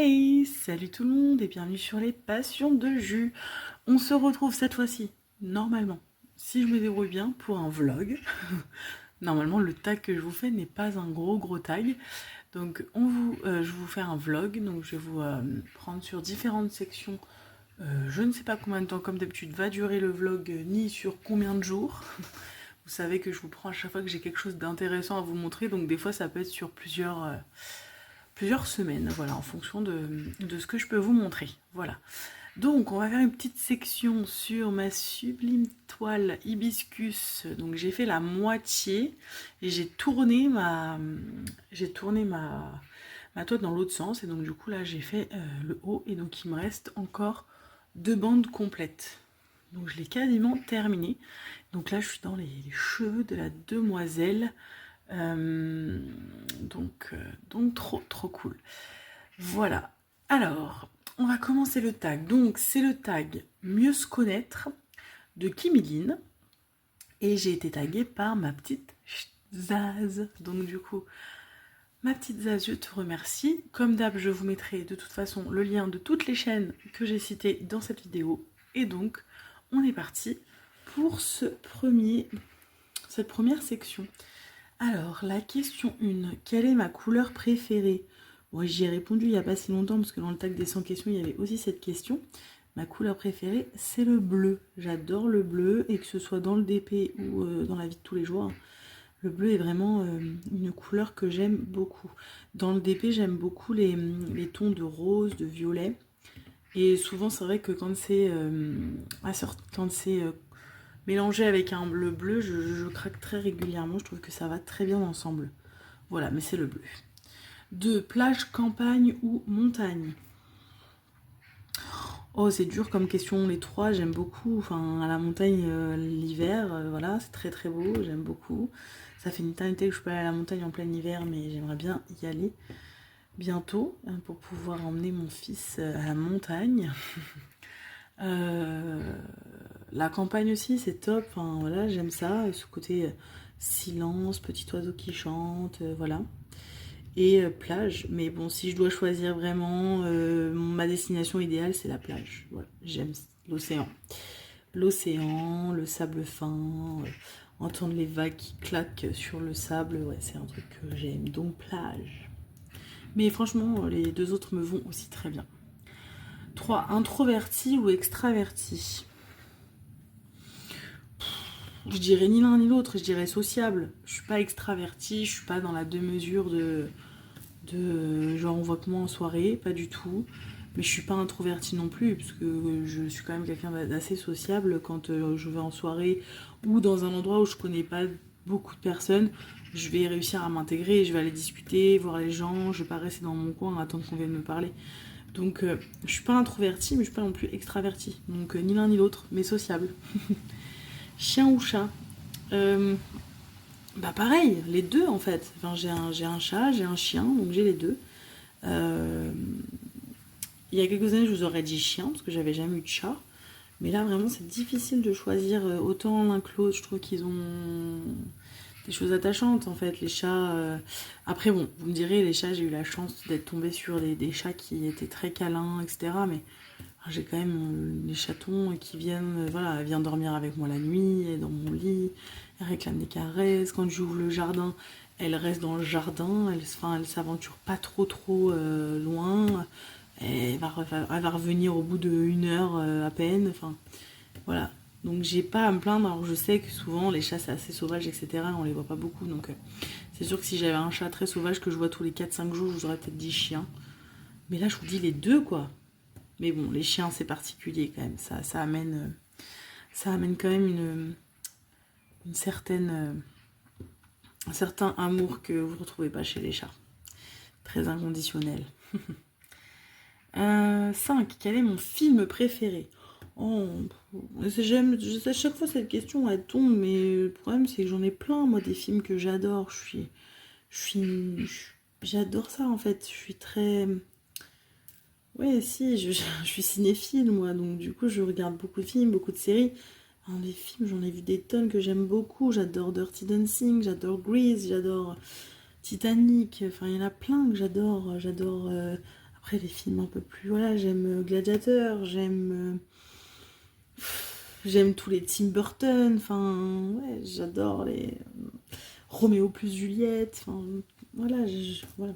Hey, salut tout le monde et bienvenue sur les passions de jus. On se retrouve cette fois-ci, normalement, si je me débrouille bien, pour un vlog. Normalement, le tag que je vous fais n'est pas un gros tag. Donc, je vous fais un vlog. Donc, je vais vous prendre sur différentes sections. Je ne sais pas combien de temps, comme d'habitude, va durer le vlog, ni sur combien de jours. Vous savez que je vous prends à chaque fois que j'ai quelque chose d'intéressant à vous montrer. Donc, des fois, ça peut être sur plusieurs semaines, voilà, en fonction de ce que je peux vous montrer. Voilà. Donc, on va faire une petite section sur ma sublime toile hibiscus. Donc, j'ai fait la moitié et j'ai tourné ma toile dans l'autre sens. Et donc, du coup, là, j'ai fait le haut. Et donc, il me reste encore 2 bandes complètes. Donc, je l'ai quasiment terminé. Donc là, je suis dans les cheveux de la demoiselle. Donc trop cool. Voilà. Alors, on va commencer le tag. Donc, c'est le tag Mieux se connaître de Kimiline. Et j'ai été taguée par ma petite Zaz. Donc, du coup, ma petite Zaz, je te remercie. Comme d'hab, je vous mettrai de toute façon le lien de toutes les chaînes que j'ai citées dans cette vidéo. Et donc, on est parti pour cette première section. Alors, la question 1, quelle est ma couleur préférée? Moi, j'y ai répondu il n'y a pas si longtemps, parce que dans le tag des 100 questions, il y avait aussi cette question. Ma couleur préférée, c'est le bleu. J'adore le bleu, et que ce soit dans le DP ou dans la vie de tous les jours. Le bleu est vraiment une couleur que j'aime beaucoup. Dans le DP, j'aime beaucoup les tons de rose, de violet. Et souvent, c'est vrai que quand c'est mélangé avec le bleu, je craque très régulièrement. Je trouve que ça va très bien ensemble. Voilà, mais c'est le bleu. 2. Plage, campagne ou montagne? Oh, c'est dur comme question. Les trois, j'aime beaucoup. Enfin, à la montagne, l'hiver, voilà, c'est très beau. J'aime beaucoup. Ça fait une éternité que je suis pas allée à la montagne en plein hiver, mais j'aimerais bien y aller bientôt pour pouvoir emmener mon fils à la montagne. La campagne aussi, c'est top. Enfin, voilà, j'aime ça. Ce côté silence, petit oiseau qui chante, voilà. Et plage. Mais bon, si je dois choisir vraiment ma destination idéale, c'est la plage. Voilà, j'aime l'océan. L'océan, le sable fin, entendre les vagues qui claquent sur le sable, ouais, c'est un truc que j'aime. Donc plage. Mais franchement, les deux autres me vont aussi très bien. 3. Introverti ou extraverti? Je dirais ni l'un ni l'autre, je dirais sociable. Je suis pas extravertie, je suis pas dans la deux-mesure de genre on voit que moi en soirée, pas du tout. Mais je suis pas introvertie non plus, parce que je suis quand même quelqu'un d'assez sociable quand je vais en soirée ou dans un endroit où je connais pas beaucoup de personnes. Je vais réussir à m'intégrer, je vais aller discuter, voir les gens, je vais pas rester dans mon coin à attendre qu'on vienne me parler. Donc je suis pas introvertie, mais je suis pas non plus extravertie. Donc ni l'un ni l'autre, mais sociable. Chien ou chat? Bah pareil, les deux en fait. Enfin, j'ai un chat, j'ai un chien, donc j'ai les deux. Il y a quelques années, je vous aurais dit chien, parce que j'avais jamais eu de chat. Mais là, vraiment, c'est difficile de choisir autant l'un que l'autre. Je trouve qu'ils ont des choses attachantes, en fait, les chats. Après, bon, vous me direz, les chats, j'ai eu la chance d'être tombée sur des chats qui étaient très câlins, etc. Mais j'ai quand même des chatons qui viennent, voilà, elle vient dormir avec moi la nuit, elle est dans mon lit, elle réclame des caresses. Quand j'ouvre le jardin, elle reste dans le jardin, elle s'aventure pas trop loin. Elle va revenir au bout d'une heure à peine. Enfin, voilà. Donc j'ai pas à me plaindre. Alors je sais que souvent les chats c'est assez sauvage, etc. On les voit pas beaucoup. Donc c'est sûr que si j'avais un chat très sauvage que je vois tous les 4-5 jours, je vous aurais peut-être dit chien. Mais là je vous dis les deux quoi. Mais bon, les chiens c'est particulier quand même. Ça amène quand même une certaine, un certain amour que vous ne retrouvez pas chez les chats. Très inconditionnel. 5. Quel est mon film préféré? Oh, à chaque fois cette question elle tombe, mais le problème c'est que j'en ai plein, moi, des films que j'adore. J'adore ça en fait. Je suis très. Ouais, si, je suis cinéphile moi, donc du coup je regarde beaucoup de films, beaucoup de séries. Alors, les films, j'en ai vu des tonnes que j'aime beaucoup. J'adore Dirty Dancing, j'adore Grease, j'adore Titanic. Enfin, il y en a plein que j'adore. Après, les films un peu plus... Voilà, j'aime Gladiateur, j'aime tous les Tim Burton, enfin, ouais, j'adore les Roméo plus Juliette, enfin, voilà, voilà.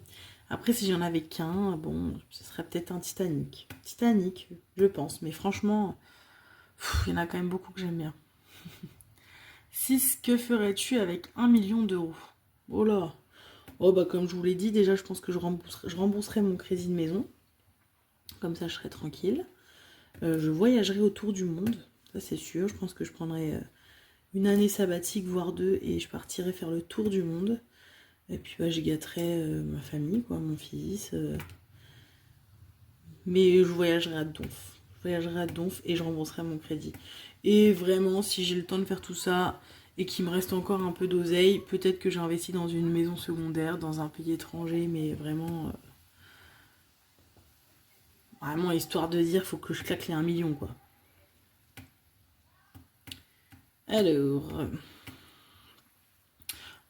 Après, si j'en avais qu'un, bon, ce serait peut-être un Titanic. Titanic, je pense, mais franchement, il y en a quand même beaucoup que j'aime bien. 6, que ferais-tu avec 1 million d'euros? Oh là. Oh bah comme je vous l'ai dit, déjà je pense que je rembourserai mon crédit de maison. Comme ça je serai tranquille. Je voyagerai autour du monde, ça c'est sûr. Je pense que je prendrai une année sabbatique, voire deux, et je partirai faire le tour du monde. Et puis bah, je gâterai ma famille, quoi, mon fils. Mais je voyagerai à Donf. Je voyagerai à Donf et je rembourserai mon crédit. Et vraiment, si j'ai le temps de faire tout ça et qu'il me reste encore un peu d'oseille, peut-être que j'investis dans une maison secondaire, dans un pays étranger, mais vraiment, vraiment histoire de dire, faut que je claque les 1 million, quoi. Alors,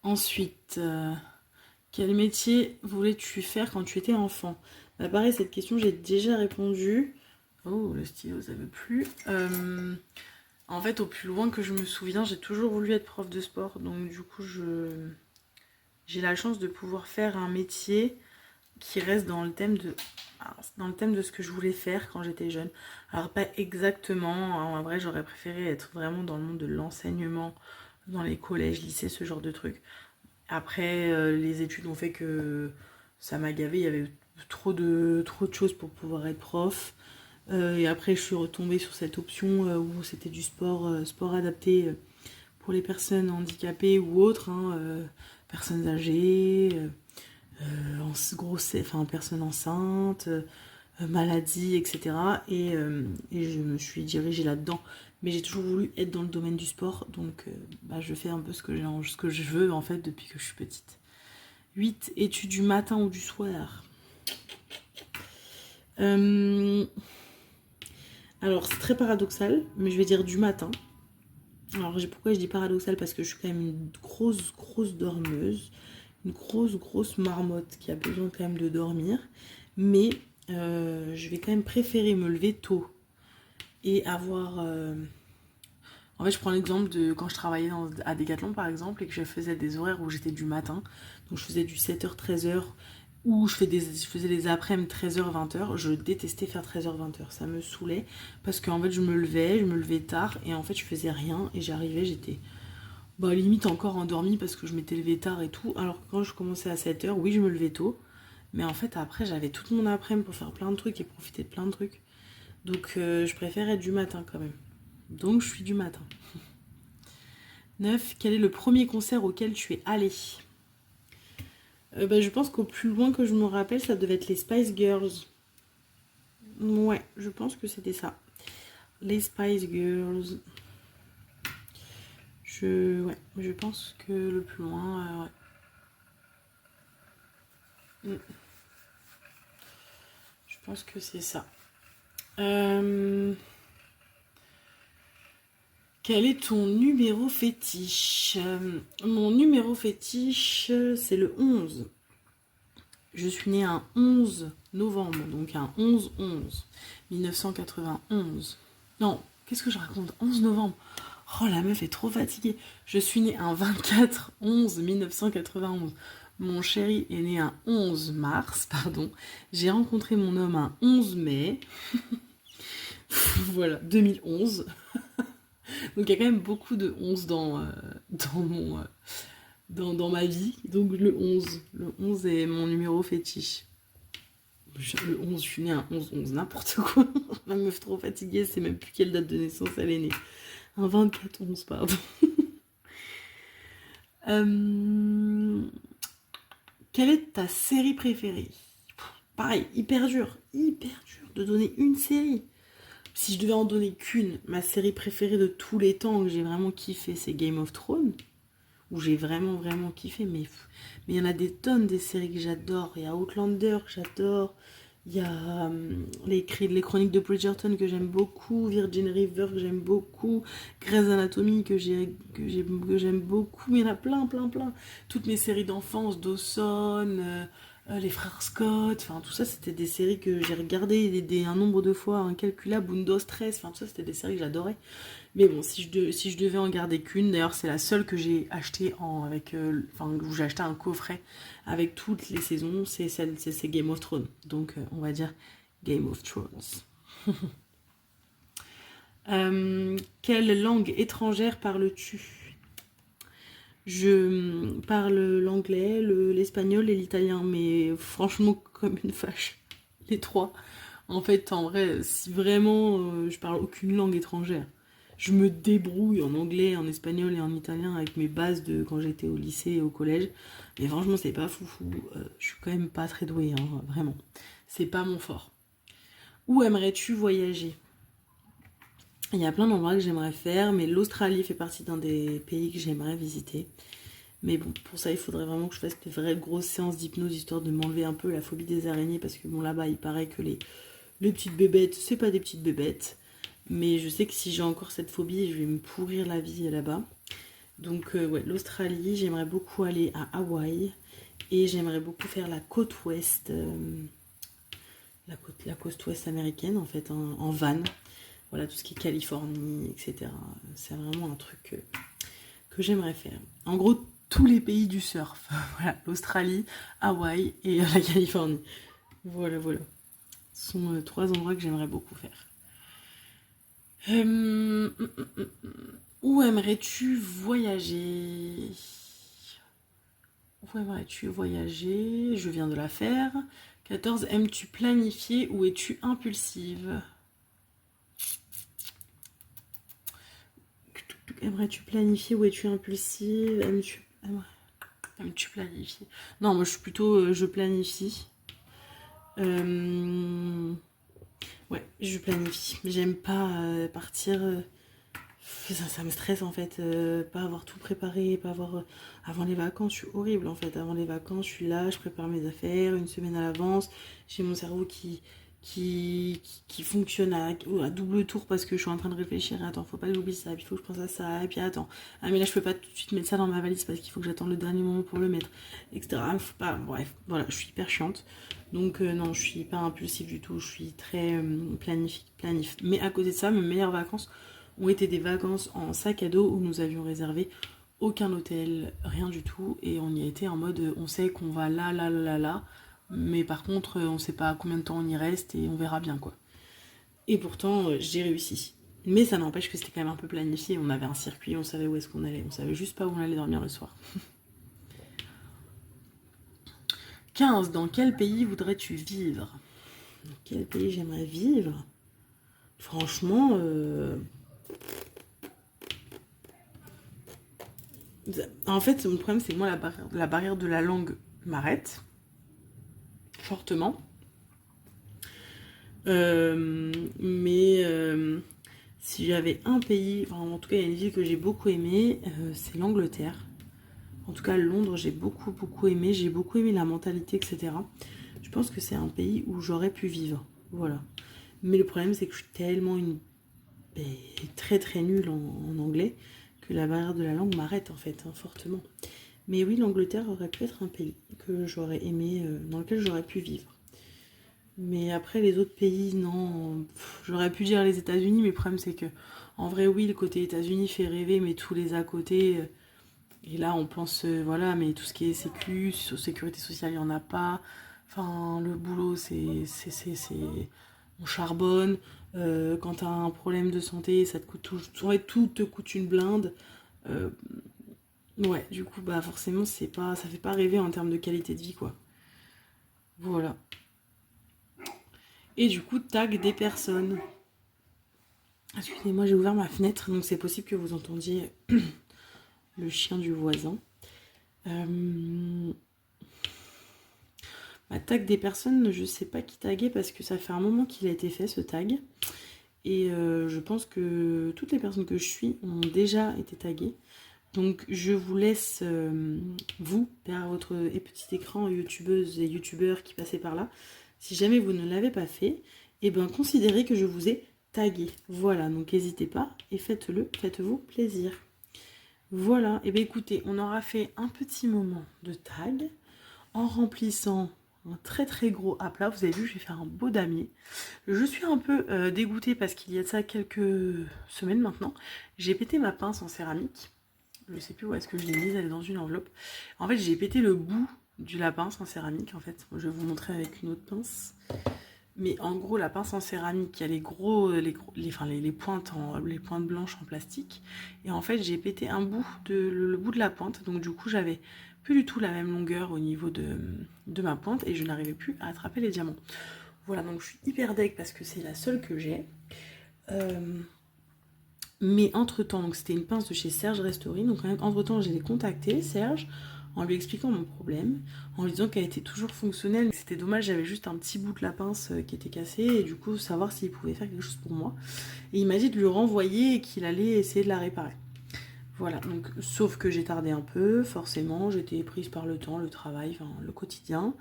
ensuite, quel métier voulais-tu faire quand tu étais enfant? Bah pareil, cette question, j'ai déjà répondu. Oh, le stylo, ça veut plus. En fait, au plus loin que je me souviens, j'ai toujours voulu être prof de sport. Donc du coup, j'ai la chance de pouvoir faire un métier qui reste dans le thème de ce que je voulais faire quand j'étais jeune. Alors pas exactement, en vrai j'aurais préféré être vraiment dans le monde de l'enseignement, dans les collèges, lycées, ce genre de trucs. Après, les études ont fait que ça m'a gavé, il y avait trop de choses pour pouvoir être prof. Et après, je suis retombée sur cette option où c'était du sport adapté pour les personnes handicapées ou autres, hein, personnes âgées, personnes enceintes, maladies, etc. Et je me suis dirigée là-dedans. Mais j'ai toujours voulu être dans le domaine du sport, donc bah, je fais un peu ce que je veux en fait depuis que je suis petite. 8, es-tu du matin ou du soir? Alors c'est très paradoxal, mais je vais dire du matin. Alors pourquoi je dis paradoxal? Parce que je suis quand même une grosse dormeuse, une grosse marmotte qui a besoin quand même de dormir. Mais je vais quand même préférer me lever tôt et avoir... En fait, je prends l'exemple de quand je travaillais à Decathlon, par exemple, et que je faisais des horaires où j'étais du matin. Donc, je faisais du 7h, 13h, ou je faisais des après-midi 13h, 20h. Je détestais faire 13h, 20h. Ça me saoulait parce qu'en fait, je me levais tard, et en fait, je faisais rien, et j'arrivais, j'étais bah, limite encore endormie parce que je m'étais levée tard et tout. Alors que quand je commençais à 7h, oui, je me levais tôt. Mais en fait, après, j'avais toute mon après-midi pour faire plein de trucs et profiter de plein de trucs. Donc, je préfère être du matin quand même. Donc, je suis du matin. 9. Quel est le premier concert auquel tu es allé? Je pense qu'au plus loin que je me rappelle, ça devait être les Spice Girls. Ouais, je pense que c'était ça. Les Spice Girls. Je pense que le plus loin, ouais. Je pense que c'est ça. Quel est ton numéro fétiche? Mon numéro fétiche, c'est le 11. Je suis née un 11 novembre, donc un 11-11, 1991. Non, qu'est-ce que je raconte? 11 novembre. Oh, la meuf est trop fatiguée. Je suis née un 24-11, 1991. Mon chéri est né un 11 mars, pardon. J'ai rencontré mon homme un 11 mai. Voilà, 2011. Donc il y a quand même beaucoup de 11 dans ma vie. Donc le 11 est mon numéro fétiche. Le 11, je suis née un 11-11, n'importe quoi. La meuf trop fatiguée, c'est même plus quelle date de naissance elle est née. Un 24-11, pardon. Quelle est ta série préférée? Pareil, hyper dur de donner une série. Si je devais en donner qu'une, ma série préférée de tous les temps que j'ai vraiment kiffé, c'est Game of Thrones. Où j'ai vraiment kiffé. Mais il y en a des tonnes des séries que j'adore. Il y a Outlander que j'adore. Il y a les chroniques de Bridgerton que j'aime beaucoup. Virgin River que j'aime beaucoup. Grey's Anatomy que j'aime beaucoup. Mais il y en a plein. Toutes mes séries d'enfance, Dawson, les frères Scott, enfin tout ça c'était des séries que j'ai regardées un nombre de fois incalculable, Windows 13, enfin tout ça c'était des séries que j'adorais. Mais bon, si je devais en garder qu'une, d'ailleurs c'est la seule que j'ai achetée où j'ai acheté un coffret avec toutes les saisons, c'est Game of Thrones. Donc on va dire Game of Thrones. Quelle langue étrangère parles-tu? Je parle l'anglais, l'espagnol et l'italien, mais franchement comme une vache. Les trois. En fait, en vrai, si vraiment je parle aucune langue étrangère, je me débrouille en anglais, en espagnol et en italien avec mes bases de quand j'étais au lycée et au collège. Mais franchement, c'est pas foufou. Je suis quand même pas très douée, hein, vraiment. C'est pas mon fort. Où aimerais-tu voyager? Il y a plein d'endroits que j'aimerais faire, mais l'Australie fait partie d'un des pays que j'aimerais visiter. Mais bon, pour ça, il faudrait vraiment que je fasse des vraies grosses séances d'hypnose, histoire de m'enlever un peu la phobie des araignées, parce que bon, là-bas, il paraît que les petites bébêtes, c'est pas des petites bébêtes. Mais je sais que si j'ai encore cette phobie, je vais me pourrir la vie là-bas. Donc ouais, l'Australie, j'aimerais beaucoup aller à Hawaï. Et j'aimerais beaucoup faire la côte ouest, la côte ouest américaine en fait, en van. Voilà, tout ce qui est Californie, etc. C'est vraiment un truc que j'aimerais faire. En gros, tous les pays du surf. Voilà, l'Australie, Hawaï et la Californie. Voilà, voilà. Ce sont trois endroits que j'aimerais beaucoup faire. Où aimerais-tu voyager? Où aimerais-tu voyager? Je viens de la faire. 14. Aimes-tu planifier ou es-tu impulsive? Aimerais-tu planifier ou es-tu impulsive? Aimes-tu planifier? Non, moi je suis plutôt je planifie. Ouais, je planifie. J'aime pas partir. Ça me stresse en fait. Pas avoir tout préparé, pas avoir. Avant les vacances, je suis horrible en fait. Avant les vacances, je suis là, je prépare mes affaires une semaine à l'avance. J'ai mon cerveau qui fonctionne à double tour parce que je suis en train de réfléchir. Attends, faut pas que j'oublie ça, puis il faut que je pense à ça, et puis attends. Ah, mais là, je peux pas tout de suite mettre ça dans ma valise parce qu'il faut que j'attende le dernier moment pour le mettre, etc. Faut pas. Bref, voilà, je suis hyper chiante. Donc, non, je suis pas impulsive du tout. Je suis très planif. Mais à côté de ça, mes meilleures vacances ont été des vacances en sac à dos où nous avions réservé aucun hôtel, rien du tout. Et on y a été en mode on sait qu'on va là, là, là, là. Mais par contre, on sait pas combien de temps on y reste et on verra bien quoi. Et pourtant, j'ai réussi. Mais ça n'empêche que c'était quand même un peu planifié. On avait un circuit, on savait où est-ce qu'on allait. On savait juste pas où on allait dormir le soir. 15. Dans quel pays voudrais-tu vivre? Dans quel pays j'aimerais vivre? Franchement, en fait, mon problème, c'est que moi, la barrière de la langue m'arrête fortement. Mais si j'avais un pays, enfin, en tout cas, il y a une ville que j'ai beaucoup aimée, c'est l'Angleterre. En tout cas, Londres, j'ai beaucoup, beaucoup aimé. J'ai beaucoup aimé la mentalité, etc. Je pense que c'est un pays où j'aurais pu vivre. Voilà. Mais le problème, c'est que je suis tellement très, très nulle en anglais que la barrière de la langue m'arrête, en fait, hein, fortement. Mais oui, l'Angleterre aurait pu être un pays que j'aurais aimé, dans lequel j'aurais pu vivre. Mais après, les autres pays, non. J'aurais pu dire les États-Unis, mais le problème, c'est que, en vrai, oui, le côté États-Unis fait rêver, mais tous les à côté. Et là, on pense, voilà, mais tout ce qui est sécurité sociale, il n'y en a pas. Enfin, le boulot, on charbonne. Quand t'as un problème de santé, ça te coûte tout. En fait, tout te coûte une blinde. Euh, ouais, du coup, bah forcément, ça fait pas rêver en termes de qualité de vie, quoi. Voilà. Et du coup, tag des personnes. Excusez-moi, j'ai ouvert ma fenêtre, donc c'est possible que vous entendiez le chien du voisin. Tag des personnes, je sais pas qui taguer parce que ça fait un moment qu'il a été fait ce tag. Et je pense que toutes les personnes que je suis ont déjà été taguées. Donc je vous laisse, vous, derrière votre petit écran, youtubeuses et youtubeurs qui passaient par là. Si jamais vous ne l'avez pas fait, eh ben considérez que je vous ai tagué. Voilà, donc n'hésitez pas et faites-le, faites-vous plaisir. Voilà, et bien écoutez, on aura fait un petit moment de tag en remplissant un très très gros aplat. Vous avez vu, je vais faire un beau damier. Je suis un peu dégoûtée parce qu'il y a de ça quelques semaines maintenant. J'ai pété ma pince en céramique. Je sais plus où est-ce que je l'ai mise, elle est dans une enveloppe. En fait, j'ai pété le bout de la pince en céramique, en fait. Je vais vous montrer avec une autre pince. Mais en gros, la pince en céramique, il y a les pointes blanches en plastique. Et en fait, j'ai pété le bout de la pointe. Donc du coup, j'avais plus du tout la même longueur au niveau de ma pointe. Et je n'arrivais plus à attraper les diamants. Voilà, donc je suis hyper deg parce que c'est la seule que j'ai. Mais entre-temps, donc c'était une pince de chez Serge Restory. Donc entre-temps, j'ai contacté Serge en lui expliquant mon problème, en lui disant qu'elle était toujours fonctionnelle. C'était dommage, j'avais juste un petit bout de la pince qui était cassé, et du coup, savoir s'il pouvait faire quelque chose pour moi. Et il m'a dit de lui renvoyer et qu'il allait essayer de la réparer. Voilà, donc sauf que j'ai tardé un peu, forcément, j'étais prise par le temps, le travail, enfin le quotidien.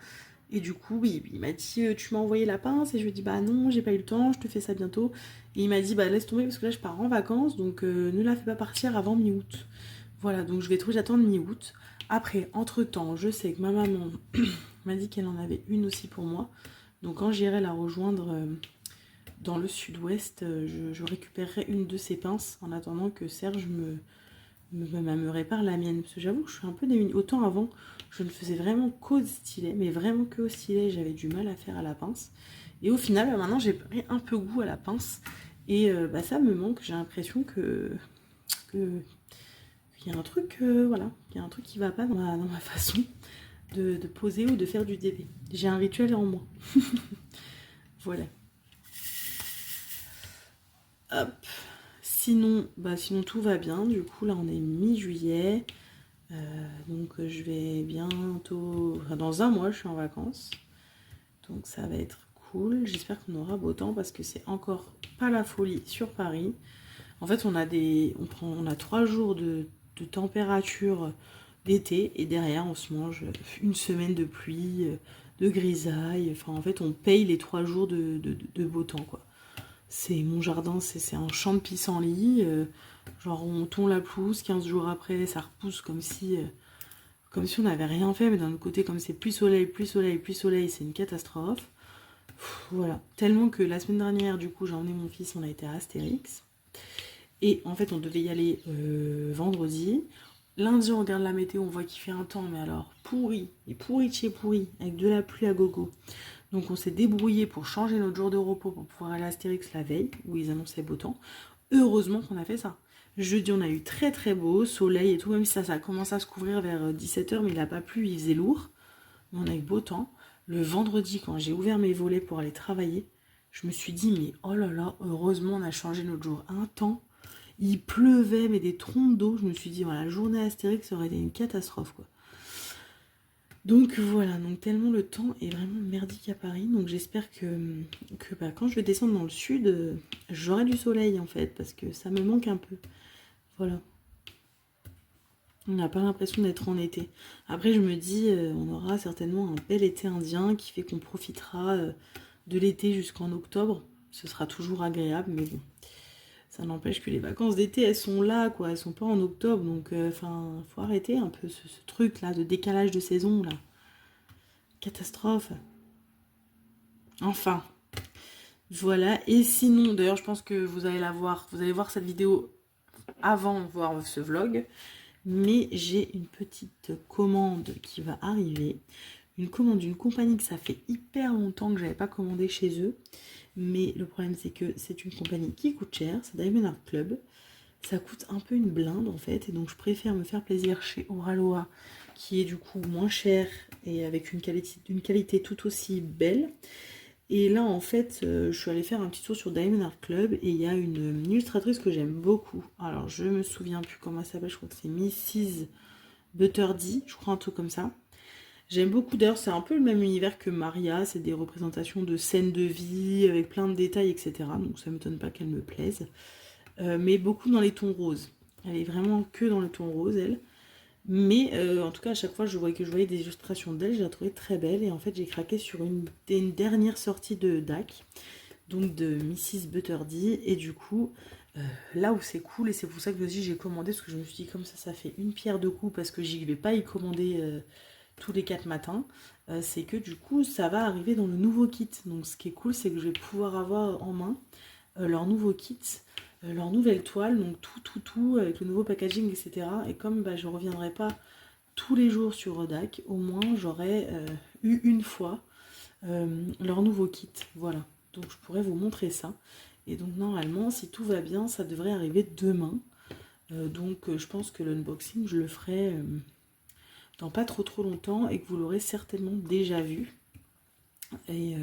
Et du coup, oui, il m'a dit tu m'as envoyé la pince, et je lui ai dit bah non, j'ai pas eu le temps, je te fais ça bientôt. Et il m'a dit bah laisse tomber parce que là je pars en vacances, donc ne la fais pas partir avant mi-août. Voilà, donc je vais trouver j'attends mi-août. Après, entre-temps, je sais que ma maman m'a dit qu'elle en avait une aussi pour moi. Donc quand j'irai la rejoindre dans le sud-ouest, je récupérerai une de ses pinces en attendant que Serge me répare la mienne. Parce que j'avoue que je suis un peu démunie. Autant avant, je ne faisais vraiment qu'au stylet, mais vraiment que au stylet, j'avais du mal à faire à la pince. Et au final, maintenant, j'ai pris un peu goût à la pince. Et ça me manque, j'ai l'impression qu'il y a un truc, voilà, il y a un truc qui va pas dans ma façon de poser ou de faire du DP. J'ai un rituel en moi. Voilà. Hop. Sinon tout va bien. Du coup, là, on est mi-juillet. Donc je vais bientôt... Enfin, dans un mois, je suis en vacances. Donc ça va être cool. J'espère qu'on aura beau temps parce que c'est encore pas la folie sur Paris. En fait, on a 3 jours de température d'été et derrière, on se mange une semaine de pluie, de grisaille. Enfin, en fait, on paye les 3 jours de beau temps, quoi. C'est mon jardin, c'est un champ de pissenlit. Genre, on tond la pelouse, 15 jours après, ça repousse comme si on n'avait rien fait, mais d'un autre côté, comme c'est plus soleil, plus soleil, plus soleil, c'est une catastrophe. Voilà. Tellement que la semaine dernière, du coup, j'ai emmené mon fils, on a été à Astérix. Et en fait, on devait y aller vendredi. Lundi, on regarde la météo, on voit qu'il fait un temps, mais alors pourri, et pourri de chez pourri, avec de la pluie à gogo. Donc on s'est débrouillé pour changer notre jour de repos pour pouvoir aller à Astérix la veille, où ils annonçaient beau temps. Heureusement qu'on a fait ça. Jeudi, on a eu très très beau, soleil et tout, même si ça a commencé à se couvrir vers 17h, mais il n'a pas plu, il faisait lourd. Mais on a eu beau temps. Le vendredi, quand j'ai ouvert mes volets pour aller travailler, je me suis dit, mais oh là là, heureusement on a changé notre jour. Un temps, il pleuvait, mais des trompes d'eau. Je me suis dit, voilà, la journée Astérix, ça aurait été une catastrophe, quoi. Donc voilà, donc tellement le temps est vraiment merdique à Paris. Donc j'espère que quand je vais descendre dans le sud, j'aurai du soleil en fait, parce que ça me manque un peu. Voilà. On n'a pas l'impression d'être en été. Après je me dis, on aura certainement un bel été indien qui fait qu'on profitera de l'été jusqu'en octobre. Ce sera toujours agréable, mais bon. Ça n'empêche que les vacances d'été, elles sont là, quoi. Elles sont pas en octobre, donc faut arrêter un peu ce truc là de décalage de saison là. Catastrophe. Enfin, voilà. Et sinon, d'ailleurs, je pense que vous allez la voir. Vous allez voir cette vidéo avant de voir ce vlog. Mais j'ai une petite commande qui va arriver. Une commande d'une compagnie que ça fait hyper longtemps que j'avais pas commandé chez eux. Mais le problème, c'est que c'est une compagnie qui coûte cher. C'est Diamond Art Club. Ça coûte un peu une blinde, en fait. Et donc, je préfère me faire plaisir chez Oraloa, qui est du coup moins cher et avec une qualité tout aussi belle. Et là, en fait, je suis allée faire un petit tour sur Diamond Art Club et il y a une illustratrice que j'aime beaucoup. Alors, je me souviens plus comment elle s'appelle, je crois que c'est Mrs. Butterdy, je crois un truc comme ça. J'aime beaucoup, d'ailleurs, c'est un peu le même univers que Maria, c'est des représentations de scènes de vie avec plein de détails, etc. Donc, ça ne m'étonne pas qu'elle me plaise. Mais beaucoup dans les tons roses. Elle est vraiment que dans le ton rose, elle. Mais en tout cas, à chaque fois que je voyais des illustrations d'elle, je la trouvais très belle. Et en fait, j'ai craqué sur une dernière sortie de DAC, donc de Mrs. Butterdy. Et du coup, là où c'est cool, et c'est pour ça que aussi j'ai commandé, parce que je me suis dit, comme ça fait une pierre deux coups, parce que j'y vais pas y commander tous les 4 matins, c'est que du coup ça va arriver dans le nouveau kit. Donc ce qui est cool, c'est que je vais pouvoir avoir en main leur nouveau kit, leur nouvelle toile, donc tout avec le nouveau packaging, etc. Et comme bah, je ne reviendrai pas tous les jours sur Rodac, au moins j'aurai eu une fois leur nouveau kit. Voilà, donc je pourrais vous montrer ça. Et donc normalement, si tout va bien, ça devrait arriver demain. Donc je pense que l'unboxing, je le ferai dans pas trop longtemps et que vous l'aurez certainement déjà vu. Et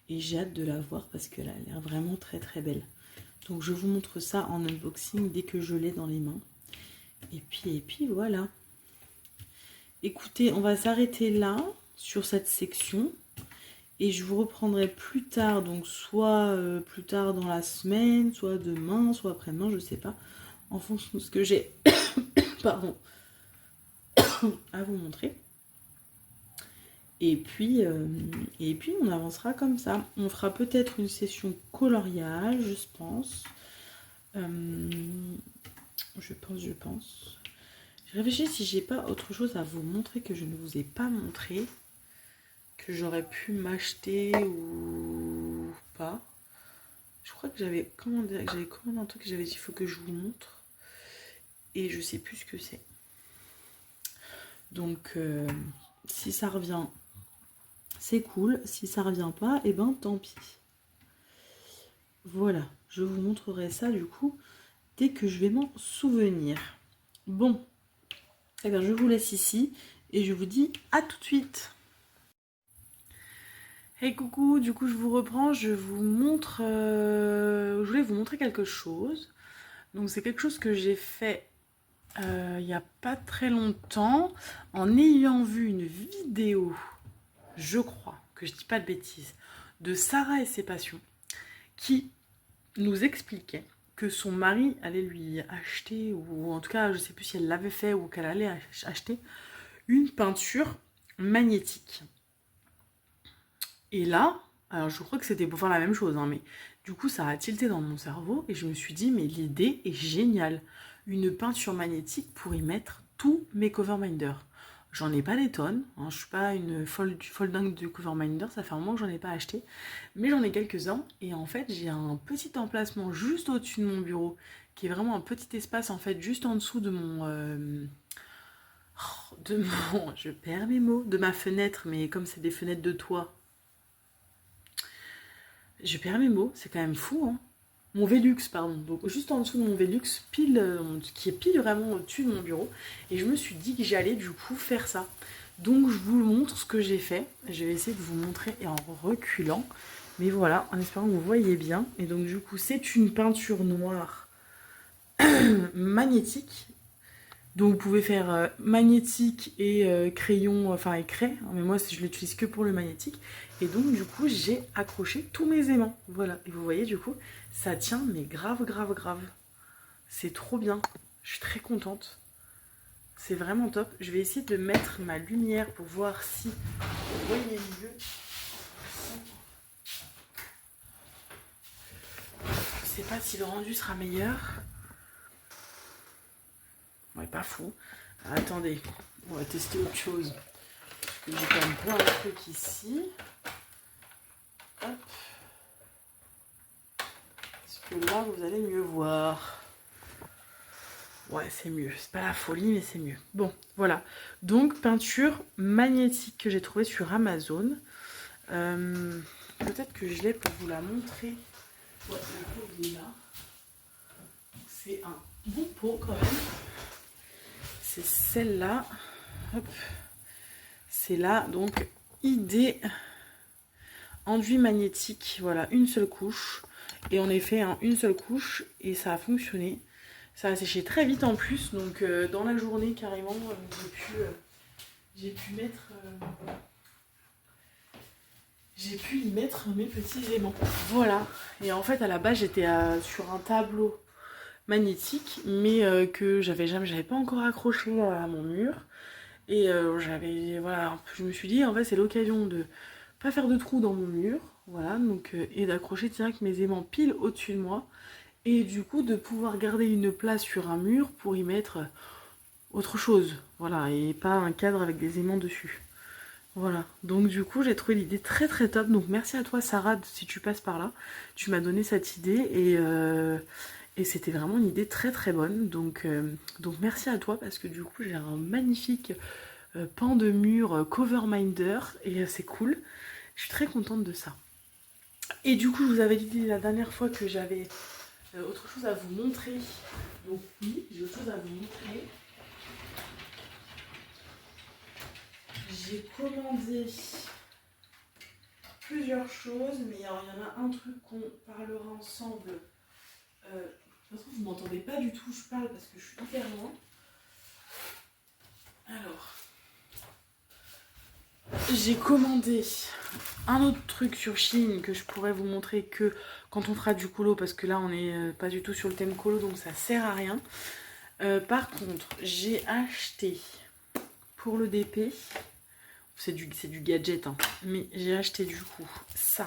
j'ai hâte de la voir parce qu'elle a l'air vraiment très belle. Donc je vous montre ça en unboxing dès que je l'ai dans les mains. Et puis voilà. Écoutez, on va s'arrêter là sur cette section. Et je vous reprendrai plus tard, donc soit plus tard dans la semaine, soit demain, soit après-demain, je sais pas, en fonction de ce que j'ai pardon, à vous montrer. Et puis on avancera comme ça. On fera peut-être une session coloriage, je pense. Je pense. Je réfléchis si j'ai pas autre chose à vous montrer que je ne vous ai pas montré, que j'aurais pu m'acheter ou pas. Je crois que j'avais commandé un truc que j'avais dit il faut que je vous montre. Et je sais plus ce que c'est. Donc si ça revient, c'est cool. Si ça revient pas, et ben tant pis. Voilà, je vous montrerai ça du coup dès que je vais m'en souvenir. Bon, eh bien je vous laisse ici et je vous dis à tout de suite. Hey coucou, du coup je vous reprends, je vous montre, je voulais vous montrer quelque chose. Donc c'est quelque chose que j'ai fait il n'y a pas très longtemps en ayant vu une vidéo, je crois, que je dis pas de bêtises, de Sarah et ses passions, qui nous expliquait que son mari allait lui acheter, ou en tout cas je sais plus si elle l'avait fait ou qu'elle allait acheter, une peinture magnétique. Et là, alors je crois que c'était pour faire la même chose, hein, mais du coup ça a tilté dans mon cerveau et je me suis dit mais l'idée est géniale. Une peinture magnétique pour y mettre tous mes coverminders. J'en ai pas des tonnes, hein, je suis pas une folle dingue du coverminder, ça fait un moment que j'en ai pas acheté, mais j'en ai quelques-uns et en fait j'ai un petit emplacement juste au-dessus de mon bureau qui est vraiment un petit espace en fait juste en dessous de mon... je perds mes mots, de ma fenêtre, mais comme c'est des fenêtres de toit, je perds mes mots, c'est quand même fou, hein. Mon Velux, pardon. Donc juste en dessous de mon Velux, pile, qui est pile vraiment au-dessus de mon bureau. Et je me suis dit que j'allais du coup faire ça. Donc je vous montre ce que j'ai fait. Je vais essayer de vous montrer et en reculant. Mais voilà, en espérant que vous voyez bien. Et donc du coup, c'est une peinture noire magnétique. Donc vous pouvez faire magnétique et crayon, enfin et craie. Mais moi, je l'utilise que pour le magnétique. Et donc du coup, j'ai accroché tous mes aimants. Voilà. Et vous voyez du coup, ça tient mais grave. C'est trop bien. Je suis très contente. C'est vraiment top. Je vais essayer de mettre ma lumière pour voir si vous voyez mieux. Je sais pas si le rendu sera meilleur. Ouais, pas fou. Attendez, on va tester autre chose. J'ai quand même plein de trucs ici. Hop. Est-ce que là, vous allez mieux voir? Ouais, c'est mieux. C'est pas la folie, mais c'est mieux. Bon, voilà. Donc, peinture magnétique que j'ai trouvée sur Amazon. Peut-être que je l'ai pour vous la montrer. Ouais, le pot, il est là. C'est un bon pot, quand même. C'est celle-là. Hop. C'est là, donc, idée enduit magnétique. Voilà, une seule couche. Et on a fait une seule couche et ça a fonctionné. Ça a séché très vite en plus, donc dans la journée carrément, j'ai pu y mettre mes petits aimants. Voilà. Et en fait à la base j'étais sur un tableau magnétique, mais que j'avais pas encore accroché à mon mur. Et voilà, je me suis dit en fait c'est l'occasion de pas faire de trou dans mon mur, voilà, donc et d'accrocher direct mes aimants pile au-dessus de moi. Et du coup, de pouvoir garder une place sur un mur pour y mettre autre chose, voilà, et pas un cadre avec des aimants dessus. Voilà, donc du coup j'ai trouvé l'idée très très top, donc merci à toi Sarah si tu passes par là, tu m'as donné cette idée et c'était vraiment une idée très très bonne, donc merci à toi parce que du coup j'ai un magnifique pan de mur Coverminder et c'est cool, je suis très contente de ça. Et du coup je vous avais dit la dernière fois que j'avais autre chose à vous montrer, donc oui j'ai autre chose à vous montrer. J'ai commandé plusieurs choses, mais alors, il y en a un truc qu'on parlera ensemble. De toute façon, vous ne m'entendez pas du tout, je parle parce que je suis hyper loin. Alors, j'ai commandé un autre truc sur Shein que je pourrais vous montrer que quand on fera du colo, parce que là on n'est pas du tout sur le thème colo, donc ça sert à rien. Par contre, j'ai acheté pour le DP, c'est du gadget, hein, mais j'ai acheté du coup ça.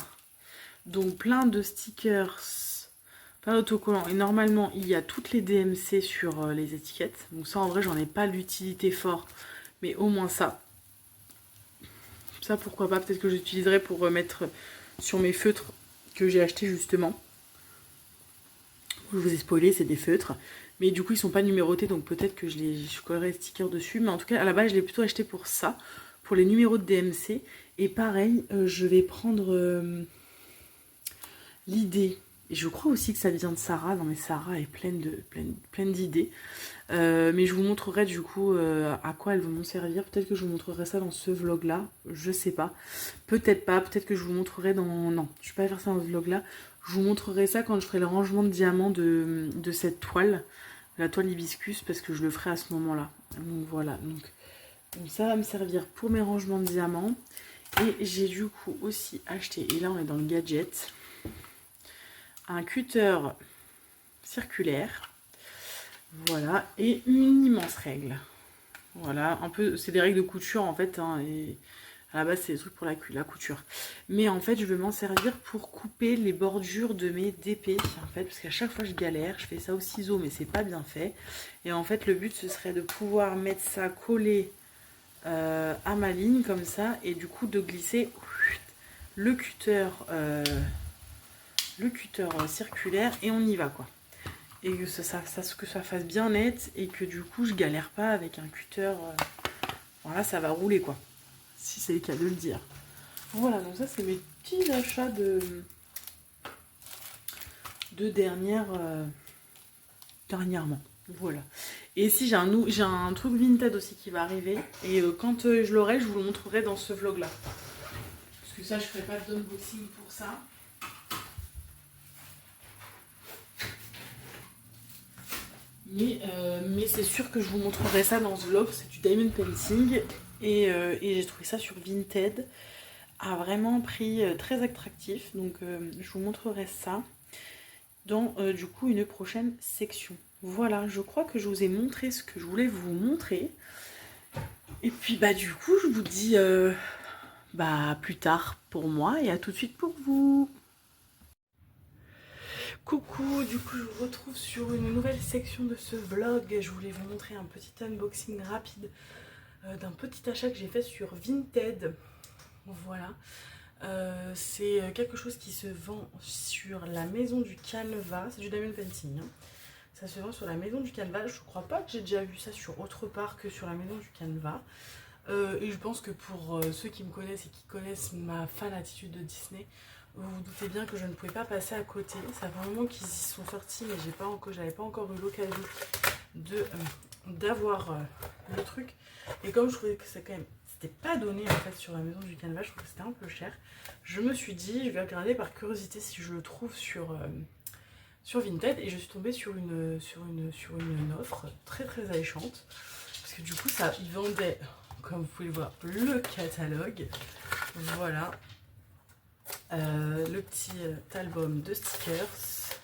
Donc plein de stickers, plein d'autocollants. Et normalement, il y a toutes les DMC sur les étiquettes. Donc ça, en vrai, j'en ai pas l'utilité fort. Mais au moins ça. Ça, pourquoi pas. Peut-être que j'utiliserai pour remettre sur mes feutres que j'ai achetés justement. Je vous ai spoilé, c'est des feutres. Mais du coup, ils sont pas numérotés. Donc peut-être que je collerai les stickers dessus. Mais en tout cas, à la base, je l'ai plutôt acheté pour ça. Pour les numéros de DMC. Et pareil, je vais prendre... l'idée, et je crois aussi que ça vient de Sarah, non mais Sarah est pleine d'idées, mais je vous montrerai du coup à quoi elles vont m'en servir, peut-être que je vous montrerai ça dans ce vlog là, je sais pas, peut-être que je vous montrerai dans, non, je vais pas faire ça dans ce vlog là, je vous montrerai ça quand je ferai le rangement de diamants de cette toile, la toile hibiscus, parce que je le ferai à ce moment là, donc voilà, donc ça va me servir pour mes rangements de diamants, et j'ai du coup aussi acheté, et là on est dans le gadget, un cutter circulaire, voilà, et une immense règle. Voilà, un peu, c'est des règles de couture en fait, hein, et à la base c'est des trucs pour la couture. Mais en fait je vais m'en servir pour couper les bordures de mes DP, en fait, parce qu'à chaque fois je galère, je fais ça au ciseau mais c'est pas bien fait. Et en fait le but ce serait de pouvoir mettre ça collé à ma ligne comme ça, et du coup de glisser le cutter circulaire et on y va quoi. Et que ça fasse bien net et que du coup je galère pas avec un cutter. Voilà, ça va rouler quoi. Si c'est le cas de le dire. Voilà, donc ça c'est mes petits achats de dernièrement. Voilà. Et si j'ai un truc Vinted aussi qui va arriver. Et quand je l'aurai, je vous le montrerai dans ce vlog là. Parce que ça, je ferai pas d'unboxing pour ça. Mais c'est sûr que je vous montrerai ça dans ce vlog, c'est du diamond painting et j'ai trouvé ça sur Vinted à vraiment prix très attractif, donc je vous montrerai ça dans du coup une prochaine section. Voilà, je crois que je vous ai montré ce que je voulais vous montrer et puis bah du coup je vous dis bah plus tard pour moi et à tout de suite pour vous. Coucou, du coup je vous retrouve sur une nouvelle section de ce vlog. Je voulais vous montrer un petit unboxing rapide d'un petit achat que j'ai fait sur Vinted. Voilà, c'est quelque chose qui se vend sur la maison du Canva, c'est du diamond painting, hein. Ça se vend sur la maison du Canva, je crois pas que j'ai déjà vu ça sur autre part que sur la maison du Canva. Et je pense que pour ceux qui me connaissent et qui connaissent ma fan attitude de Disney, vous vous doutez bien que je ne pouvais pas passer à côté. Ça fait un moment qu'ils y sont sortis, mais j'avais pas encore eu l'occasion d'avoir le truc. Et comme je trouvais que ça quand même, c'était pas donné en fait sur la maison du Canva, je trouvais que c'était un peu cher. Je me suis dit, je vais regarder par curiosité si je le trouve sur Vinted, et je suis tombée sur une offre très très alléchante. Parce que du coup, ils vendaient, comme vous pouvez le voir, le catalogue. Voilà. Le petit album de stickers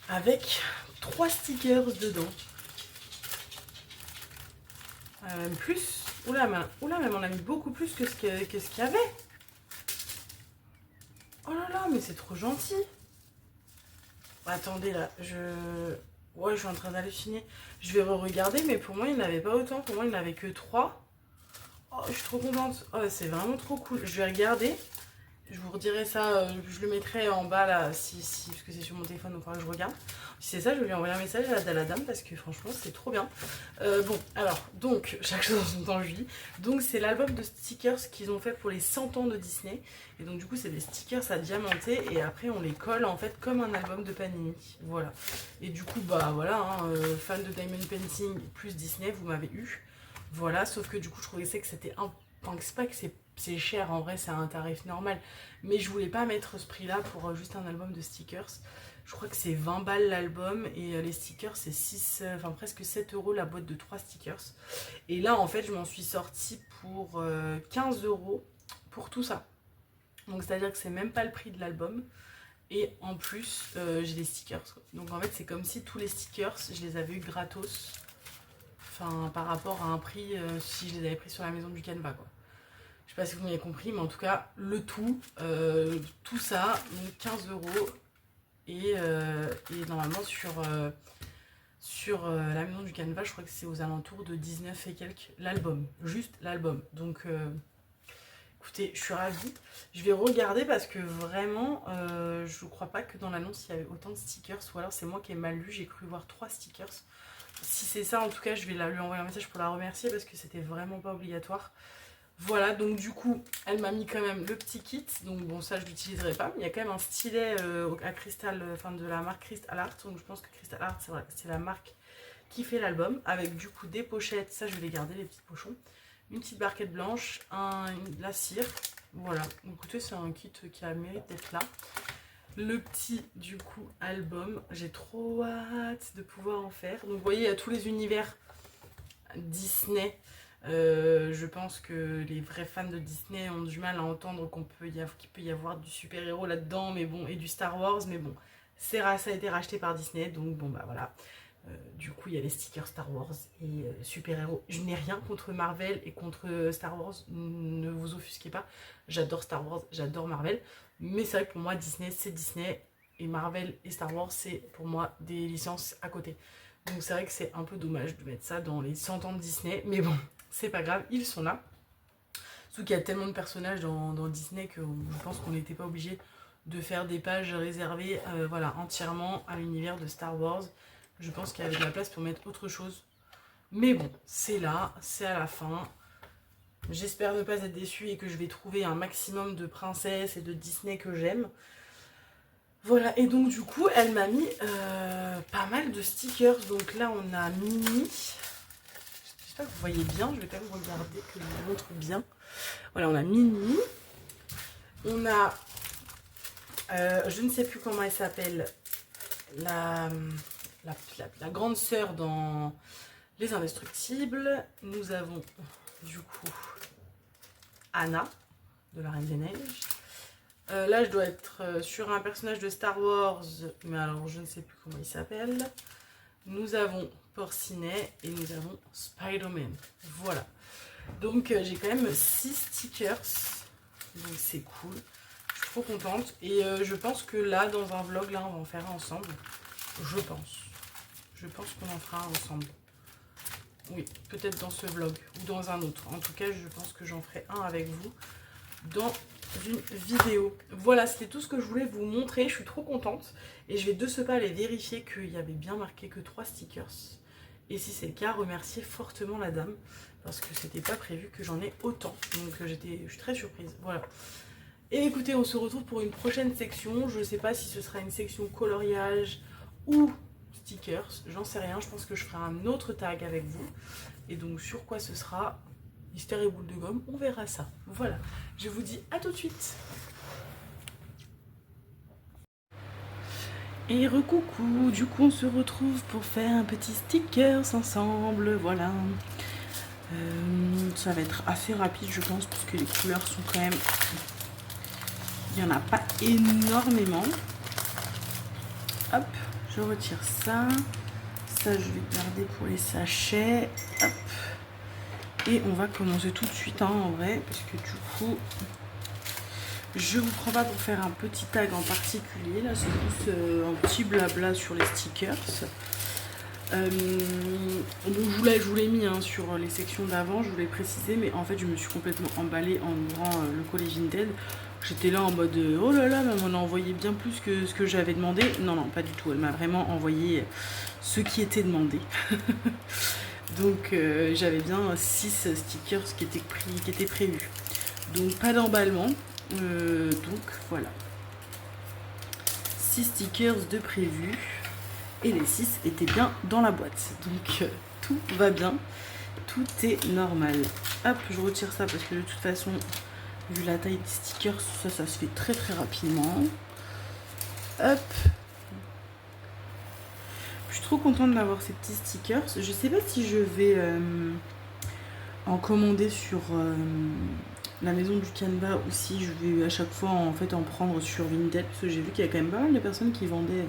avec 3 stickers dedans. Plus. Oula, mais on a mis beaucoup plus que ce qu'il y avait. Oh là là, mais c'est trop gentil. Attendez là, Ouais, je suis en train d'halluciner. Je vais re-regarder, mais pour moi, il n'avait pas autant. Pour moi, il n'avait que 3. Oh, je suis trop contente. Oh, c'est vraiment trop cool. Je vais regarder. Je vous redirai ça, je le mettrai en bas là, parce que c'est sur mon téléphone, donc il faudra que je regarde. Si c'est ça, je vais lui envoyer un message à la dame parce que franchement, c'est trop bien. Bon, alors, donc, chaque chose en son temps, je dis. Donc, c'est l'album de stickers qu'ils ont fait pour les 100 ans de Disney. Et donc, du coup, c'est des stickers à diamanter et après, on les colle en fait comme un album de Panini. Voilà. Et du coup, bah voilà, hein, fan de Diamond Painting plus Disney, vous m'avez eu. Voilà, sauf que du coup, je trouvais que c'était un. Enfin, c'est pas que c'est cher, en vrai, c'est un tarif normal. Mais je voulais pas mettre ce prix-là pour juste un album de stickers. Je crois que c'est 20 balles l'album et les stickers, c'est presque 7 euros la boîte de 3 stickers. Et là, en fait, je m'en suis sortie pour 15 euros pour tout ça. Donc, c'est-à-dire que c'est même pas le prix de l'album. Et en plus, j'ai des stickers, quoi. Donc, en fait, c'est comme si tous les stickers, je les avais eu gratos. Enfin, par rapport à un prix si je les avais pris sur la maison du Canva, quoi. Je sais pas si vous m'avez compris, mais en tout cas, le tout, tout ça, donc 15 euros. Et normalement, sur la maison du Canva, je crois que c'est aux alentours de 19 et quelques l'album. Juste l'album. Donc, écoutez, je suis ravie. Je vais regarder parce que vraiment, je crois pas que dans l'annonce, il y avait autant de stickers. Ou alors, c'est moi qui ai mal lu. J'ai cru voir 3 stickers. Si c'est ça, en tout cas, je vais lui envoyer un message pour la remercier parce que c'était vraiment pas obligatoire. Voilà, donc du coup, elle m'a mis quand même le petit kit. Donc bon, ça, je l'utiliserai pas. Mais il y a quand même un stylet à cristal, de la marque Crystal Art. Donc je pense que Crystal Art, c'est la marque qui fait l'album. Avec du coup des pochettes. Ça, je vais les garder, les petits pochons. Une petite barquette blanche, la cire. Voilà, donc, écoutez, c'est un kit qui a le mérite d'être là. Le petit, du coup, album. J'ai trop hâte de pouvoir en faire. Donc, vous voyez, il y a tous les univers Disney. Je pense que les vrais fans de Disney ont du mal à entendre qu'il peut y avoir du super-héros là-dedans, mais bon, et du Star Wars, mais bon, ça a été racheté par Disney, donc bon, bah voilà. Du coup, il y a les stickers Star Wars et super-héros. Je n'ai rien contre Marvel et contre Star Wars, ne vous offusquez pas. J'adore Star Wars, j'adore Marvel. Mais c'est vrai que pour moi, Disney, c'est Disney. Et Marvel et Star Wars, c'est pour moi des licences à côté. Donc c'est vrai que c'est un peu dommage de mettre ça dans les 100 ans de Disney. Mais bon, c'est pas grave, ils sont là. Surtout qu'il y a tellement de personnages dans Disney que je pense qu'on n'était pas obligé de faire des pages réservées voilà, entièrement à l'univers de Star Wars. Je pense qu'il y avait de la place pour mettre autre chose. Mais bon, c'est là, c'est à la fin. J'espère ne pas être déçue et que je vais trouver un maximum de princesses et de Disney que j'aime. Voilà, et donc du coup, elle m'a mis pas mal de stickers. Donc là, on a Minnie. J'espère que vous voyez bien, je vais quand même regarder que je vous montre bien. Voilà, on a Minnie. On a, je ne sais plus comment elle s'appelle, la grande sœur dans Les Indestructibles. Nous avons du coup Anna de la Reine des Neiges. Là, je dois être sur un personnage de Star Wars, mais alors je ne sais plus comment il s'appelle. Nous avons Porcinet et nous avons Spider-Man. Voilà. Donc, j'ai quand même 6 stickers. Donc, c'est cool. Je suis trop contente. Et je pense que là, dans un vlog, là, on va en faire un ensemble. Je pense. Je pense qu'on en fera un ensemble. Oui, peut-être dans ce vlog ou dans un autre. En tout cas, je pense que j'en ferai un avec vous dans une vidéo. Voilà, c'était tout ce que je voulais vous montrer. Je suis trop contente. Et je vais de ce pas aller vérifier qu'il y avait bien marqué que 3 stickers. Et si c'est le cas, remercier fortement la dame. Parce que c'était pas prévu que j'en ai autant. Donc je suis très surprise. Voilà. Et écoutez, on se retrouve pour une prochaine section. Je ne sais pas si ce sera une section coloriage ou stickers, j'en sais rien. Je pense que je ferai un autre tag avec vous. Et donc sur quoi ce sera, mystère et boule de gomme, on verra ça. Voilà, je vous dis à tout de suite. Et recoucou, du coup on se retrouve pour faire un petit stickers ensemble, voilà. Ça va être assez rapide je pense parce que les couleurs sont quand même... Il n'y en a pas énormément. Hop, je retire ça. Ça, je vais garder pour les sachets. Hop. Et on va commencer tout de suite, hein, en vrai. Parce que du coup, je vous prends pas pour faire un petit tag en particulier. Là, c'est plus un petit blabla sur les stickers. Donc je vous l'ai mis hein, sur les sections d'avant, je vous l'ai précisé, mais en fait je me suis complètement emballée en ouvrant le colis Vinted. J'étais là en mode oh là là, elle m'en a envoyé bien plus que ce que j'avais demandé. Non, non, pas du tout, elle m'a vraiment envoyé ce qui était demandé. Donc j'avais bien 6 stickers qui étaient prévus. Donc pas d'emballement. Donc voilà. 6 stickers de prévus. Et les 6 étaient bien dans la boîte. Donc tout va bien. Tout est normal. Hop, je retire ça parce que de toute façon, vu la taille des stickers, ça se fait très très rapidement. Hop. Je suis trop contente d'avoir ces petits stickers. Je sais pas si je vais en commander sur la maison du Canva ou si je vais à chaque fois en fait en prendre sur Vinted, parce que j'ai vu qu'il y a quand même pas mal de personnes qui vendaient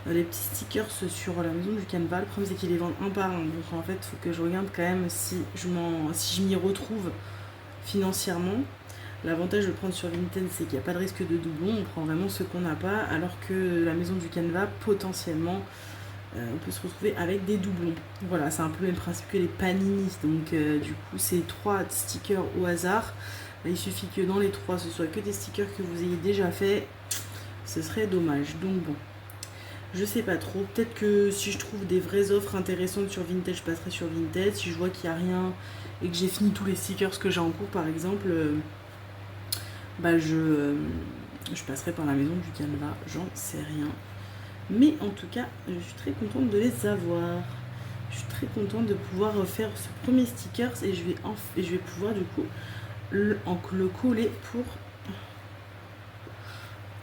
les petits stickers sur la maison du Canva. Le problème c'est qu'ils les vendent un par un, donc en fait il faut que je regarde quand même si je m'y retrouve financièrement. L'avantage de le prendre sur Vinted, c'est qu'il n'y a pas de risque de doublon, on prend vraiment ce qu'on n'a pas, alors que la maison du Canva, potentiellement, on peut se retrouver avec des doublons. Voilà, c'est un peu le même principe que les Panini, donc du coup c'est 3 stickers au hasard. Là, il suffit que dans les 3 ce soit que des stickers que vous ayez déjà fait, ce serait dommage. Donc bon, je sais pas trop, peut-être que si je trouve des vraies offres intéressantes sur Vinted, je passerai sur Vinted. Si je vois qu'il n'y a rien et que j'ai fini tous les stickers que j'ai en cours par exemple, bah je passerai par la maison du Canva, j'en sais rien. Mais en tout cas, je suis très contente de les avoir. Je suis très contente de pouvoir faire ce premier sticker et je vais pouvoir du coup le coller pour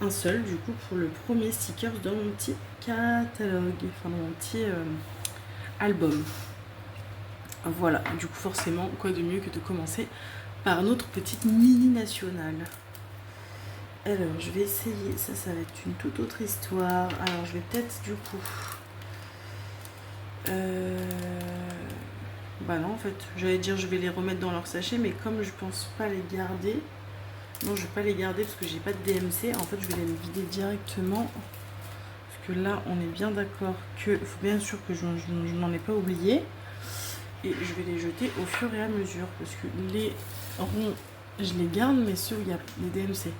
un seul, du coup pour le premier sticker dans mon petit catalogue, enfin dans mon petit album. Voilà, du coup forcément, quoi de mieux que de commencer par notre petite mini nationale. Alors, je vais essayer, ça va être une toute autre histoire. Alors, je vais peut-être, du coup... Bah non, en fait, j'allais dire je vais les remettre dans leur sachet, mais comme je pense pas les garder... Non, je vais pas les garder parce que j'ai pas de DMC. En fait, je vais les vider directement. Parce que là, on est bien d'accord que... faut bien sûr que je n'en ai pas oublié. Et je vais les jeter au fur et à mesure. Parce que les ronds, je les garde, mais ceux où il y a les DMC...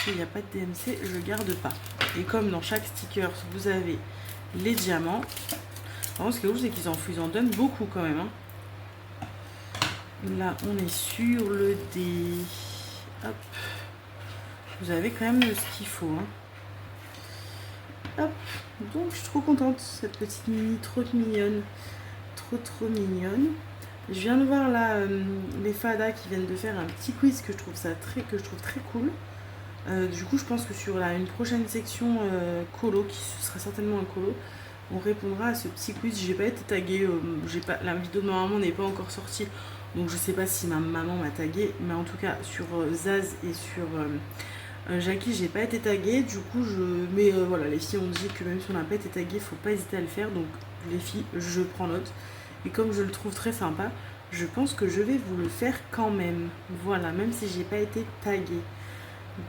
il n'y a pas de DMC, je garde pas. Et comme dans chaque sticker, vous avez les diamants. Alors, ce qui est ouf, c'est qu'ils en donnent beaucoup quand même. Hein. Là, on est sur le D. Hop. Vous avez quand même ce qu'il faut. Hein. Hop. Donc, je suis trop contente. Cette petite mini, trop mignonne. Trop mignonne. Je viens de voir là les Fada qui viennent de faire un petit quiz que je trouve très cool. Du coup, je pense que sur une prochaine section colo, qui sera certainement un colo, on répondra à ce petit quiz. J'ai pas été taguée, la vidéo de ma maman n'est pas encore sortie, donc je sais pas si ma maman m'a taguée, mais en tout cas sur Zaz et sur Jackie, j'ai pas été taguée. Du coup, mais voilà, les filles ont dit que même si on n'a pas été taguée, faut pas hésiter à le faire. Donc les filles, je prends note. Et comme je le trouve très sympa, je pense que je vais vous le faire quand même. Voilà, même si j'ai pas été taguée.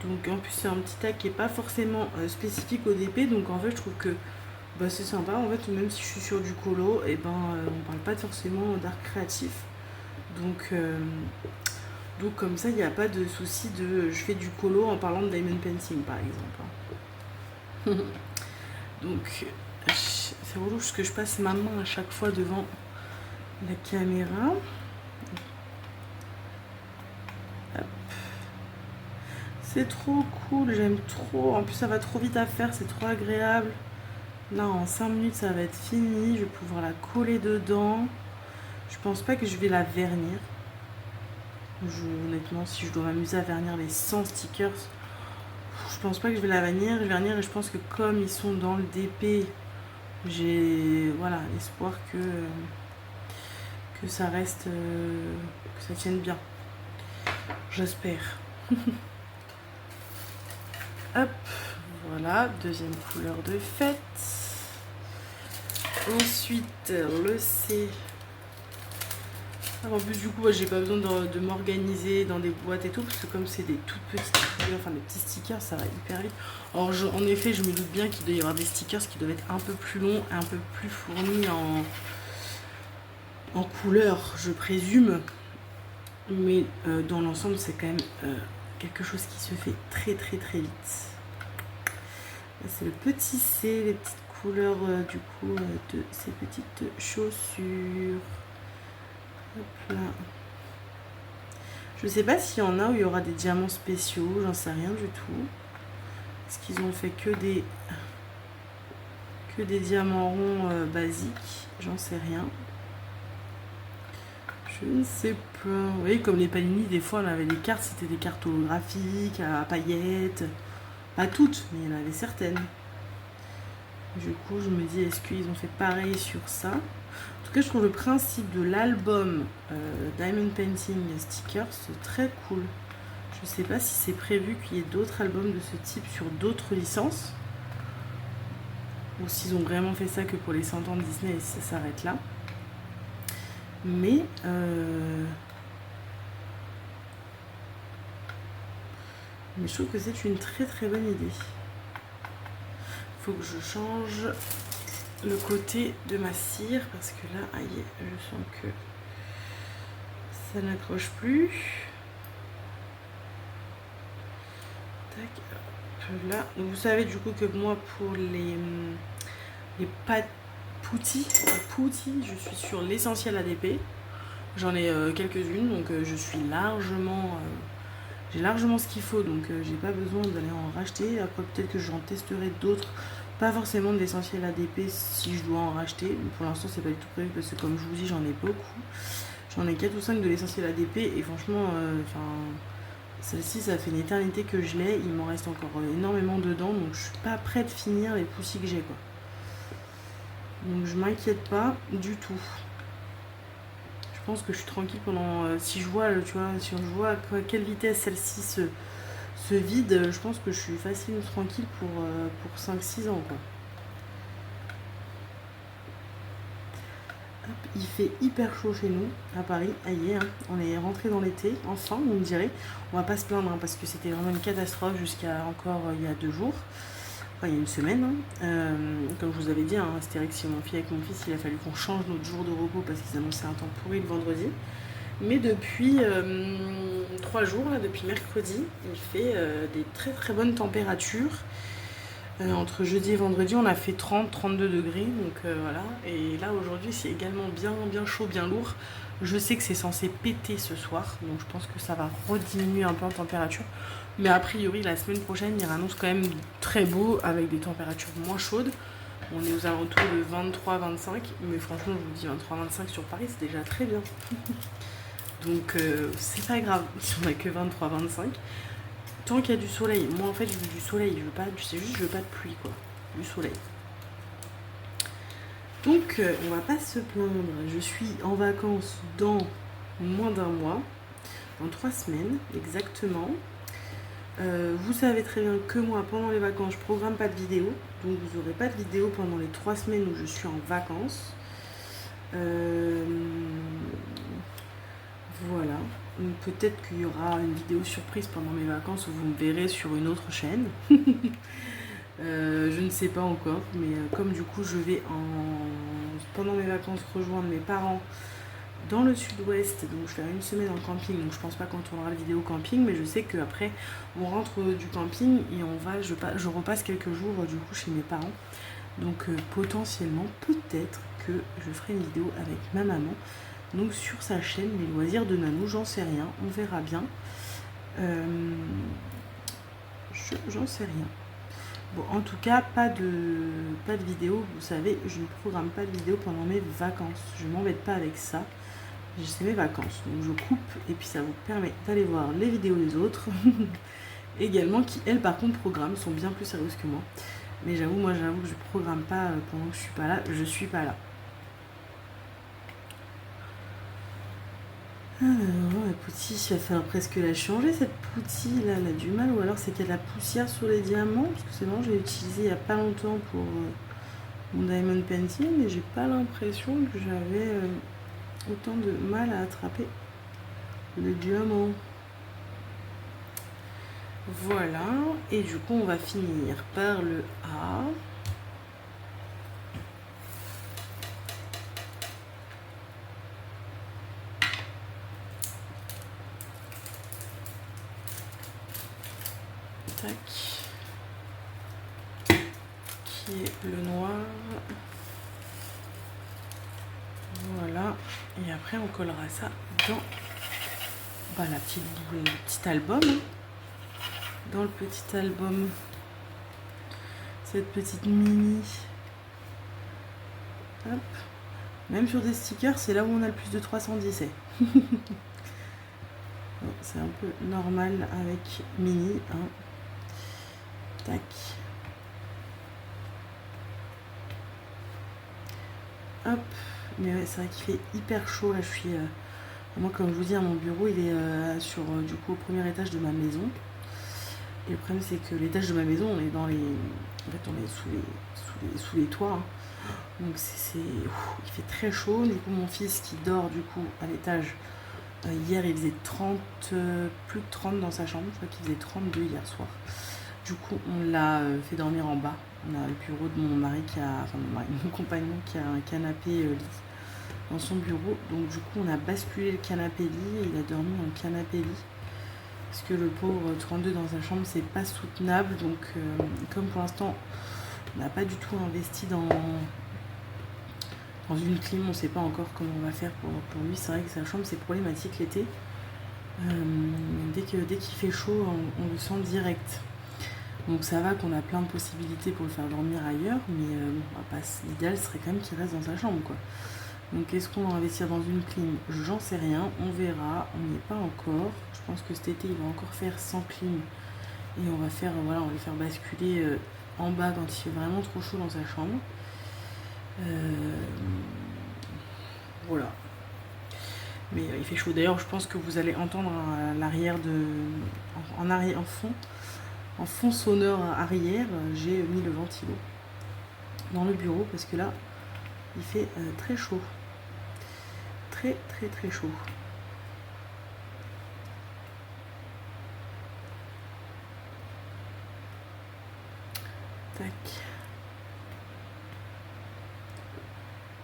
Donc en plus c'est un petit tag qui n'est pas forcément spécifique au DP, donc en fait je trouve que bah, c'est sympa. En fait même si je suis sur du colo, et on parle pas forcément d'art créatif. Donc comme ça il n'y a pas de souci de je fais du colo en parlant de diamond painting par exemple. Donc c'est relou parce que je passe ma main à chaque fois devant la caméra. C'est trop cool, j'aime trop. En plus, ça va trop vite à faire, c'est trop agréable. Là, en 5 minutes, ça va être fini. Je vais pouvoir la coller dedans. Je pense pas que je vais la vernir. Honnêtement, si je dois m'amuser à vernir les 100 stickers, je pense pas que je vais la vernir. Et je pense que comme ils sont dans le DP, j'ai espoir que ça reste, que ça tienne bien. J'espère. Hop, voilà, deuxième couleur de fête. Ensuite, le C. En plus, du coup, j'ai pas besoin de m'organiser dans des boîtes et tout, parce que comme c'est des toutes petites couleurs, enfin des petits stickers, ça va hyper vite. Alors, en effet, je me doute bien qu'il doit y avoir des stickers qui doivent être un peu plus longs, un peu plus fournis en couleur, je présume. Mais dans l'ensemble, c'est quand même quelque chose qui se fait très très très vite. C'est le petit C, les petites couleurs du coup de ces petites chaussures. Hop là. Je sais pas s'il y en a où il y aura des diamants spéciaux, j'en sais rien du tout. Est-ce qu'ils ont fait que des diamants ronds basiques? J'en sais rien. Je ne sais pas. Vous voyez, comme les Panini, des fois on avait des cartes, c'était des cartes holographiques, à paillettes. Pas toutes, mais il y en avait certaines. Du coup, je me dis, est-ce qu'ils ont fait pareil sur ça? En tout cas, je trouve le principe de l'album Diamond Painting Stickers très cool. Je sais pas si c'est prévu qu'il y ait d'autres albums de ce type sur d'autres licences. Ou s'ils ont vraiment fait ça que pour les 100 ans de Disney et ça s'arrête là. Mais je trouve que c'est une très très bonne idée. Faut que je change le côté de ma cire parce que là, aïe, je sens que ça n'accroche plus. Tac, hop là. Donc vous savez du coup que moi pour les pâtes poutis, je suis sur l'essentiel ADP. J'en ai quelques-unes, donc je suis largement... j'ai largement ce qu'il faut, donc j'ai pas besoin d'aller en racheter. Après peut-être que j'en testerai d'autres, pas forcément de l'essentiel ADP si je dois en racheter. Mais pour l'instant c'est pas du tout prévu parce que comme je vous dis j'en ai beaucoup. J'en ai 4 ou 5 de l'essentiel ADP et franchement, celle-ci ça fait une éternité que je l'ai. Il m'en reste encore énormément dedans, donc je suis pas prête de finir les poussis que j'ai quoi. Donc je m'inquiète pas du tout. Je pense que je suis tranquille pendant... si je vois, tu vois, si je vois à quelle vitesse celle-ci se vide, je pense que je suis facilement tranquille pour 5-6 ans, quoi. Hop, il fait hyper chaud chez nous, à Paris, aïe, hein. On est rentré dans l'été, enfin, on me dirait. On va pas se plaindre, hein, parce que c'était vraiment une catastrophe jusqu'à encore il y a 2 jours. Enfin, il y a une semaine, hein. Comme je vous avais dit, hein, Astérix et mon fils avec mon fils, il a fallu qu'on change notre jour de repos parce qu'ils annonçaient un temps pourri le vendredi. Mais depuis 3 jours, là, depuis mercredi, il fait des très très bonnes températures. Entre jeudi et vendredi, on a fait 30-32 degrés, donc voilà. Et là, aujourd'hui, c'est également bien chaud, bien lourd. Je sais que c'est censé péter ce soir, donc je pense que ça va rediminuer un peu en température. Mais a priori, la semaine prochaine, il annonce quand même très beau, avec des températures moins chaudes. On est aux alentours de 23-25, mais franchement, je vous dis 23-25 sur Paris, c'est déjà très bien. Donc c'est pas grave si on a que 23-25. Tant qu'il y a du soleil, moi en fait je veux du soleil, je veux pas, c'est juste je veux pas de pluie quoi, du soleil. Donc on va pas se plaindre, je suis en vacances dans moins d'un mois, dans 3 semaines exactement. Vous savez très bien que moi pendant les vacances je programme pas de vidéo, donc vous aurez pas de vidéo pendant les 3 semaines où je suis en vacances. Voilà, peut-être qu'il y aura une vidéo surprise pendant mes vacances où vous me verrez sur une autre chaîne. Je ne sais pas encore, mais comme du coup je vais pendant mes vacances rejoindre mes parents dans le sud-ouest, donc je ferai une semaine en camping, donc je pense pas qu'on tournera la vidéo camping, mais je sais qu'après on rentre du camping et je repasse quelques jours du coup chez mes parents. Donc potentiellement, peut-être que je ferai une vidéo avec ma maman. Donc sur sa chaîne, les loisirs de Nanou, j'en sais rien, on verra bien. J'en sais rien. Bon, en tout cas, pas de vidéo, vous savez, je ne programme pas de vidéo pendant mes vacances. Je m'embête pas avec ça. C'est mes vacances, donc je coupe et puis ça vous permet d'aller voir les vidéos des autres. Également, qui elles par contre programment, sont bien plus sérieuses que moi. Mais j'avoue que je programme pas pendant que je suis pas là, je suis pas là. Alors, la poutille, il va falloir presque la changer cette poutille là, elle a du mal, ou alors c'est qu'il y a de la poussière sur les diamants, parce que c'est bon, je l'ai utilisé il n'y a pas longtemps pour mon diamond painting, mais j'ai pas l'impression que j'avais autant de mal à attraper le diamant. Voilà, et du coup on va finir par le A. Tac. Qui est le noir. Voilà, et après on collera ça dans le petit album. Dans le petit album, cette petite mini. Hop. Même sur des stickers, c'est là où on a le plus de 310. C'est un peu normal avec mini. Hein. Tac. Hop. Mais ouais, c'est vrai qu'il fait hyper chaud. Là, je suis. Moi, comme je vous dis, mon bureau, il est sur du coup au premier étage de ma maison. Et le problème, c'est que l'étage de ma maison, on est dans les. En fait, on est sous les toits. Hein. Donc il fait très chaud. Du coup, mon fils qui dort du coup à l'étage, hier il faisait 30, plus de 30 dans sa chambre. Je crois qu'il faisait 32 hier soir. Du coup, on l'a fait dormir en bas. On a le bureau de mon mari mon compagnon qui a un canapé lit dans son bureau. Donc du coup, on a basculé le canapé lit et il a dormi en canapé lit. Parce que le pauvre 32 dans sa chambre, c'est pas soutenable. Donc comme pour l'instant, on n'a pas du tout investi dans une clim, on ne sait pas encore comment on va faire pour lui. C'est vrai que sa chambre, c'est problématique l'été. Dès qu'il fait chaud, on le sent direct. Donc ça va qu'on a plein de possibilités pour le faire dormir ailleurs, mais l'idéal serait quand même qu'il reste dans sa chambre, quoi. Donc est-ce qu'on va investir dans une clim? J'en sais rien, on verra, on n'y est pas encore. Je pense que cet été, il va encore faire sans clim. Et on va le faire basculer en bas quand il fait vraiment trop chaud dans sa chambre. Voilà. Mais il fait chaud. D'ailleurs, je pense que vous allez entendre à l'arrière en fond sonore arrière, j'ai mis le ventilo dans le bureau parce que là, il fait très chaud. Très très très chaud. Tac.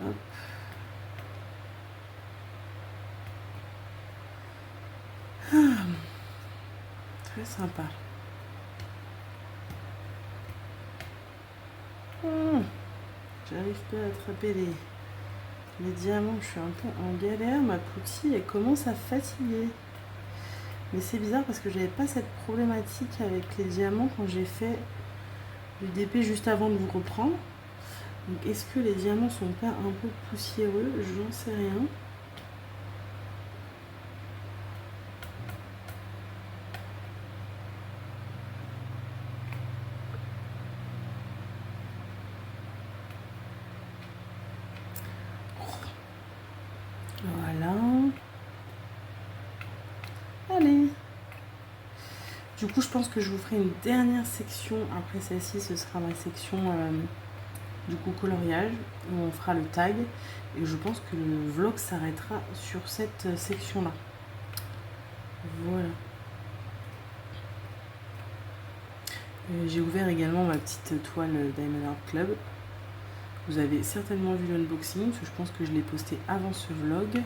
Hop. Très sympa. J'arrive pas à attraper les diamants. Je suis un peu en galère. Ma poutille, elle commence à fatiguer. Mais c'est bizarre parce que j'avais pas cette problématique avec les diamants quand j'ai fait du DP juste avant de vous reprendre. Donc est-ce que les diamants sont pas un peu poussiéreux? J'en sais rien. Voilà. Allez. Du coup, je pense que je vous ferai une dernière section. Après celle-ci, ce sera ma section du coup coloriage, où on fera le tag. Et je pense que le vlog s'arrêtera sur cette section-là. Voilà. J'ai ouvert également ma petite toile Diamond Art Club. Vous avez certainement vu l'unboxing, parce que je pense que je l'ai posté avant ce vlog.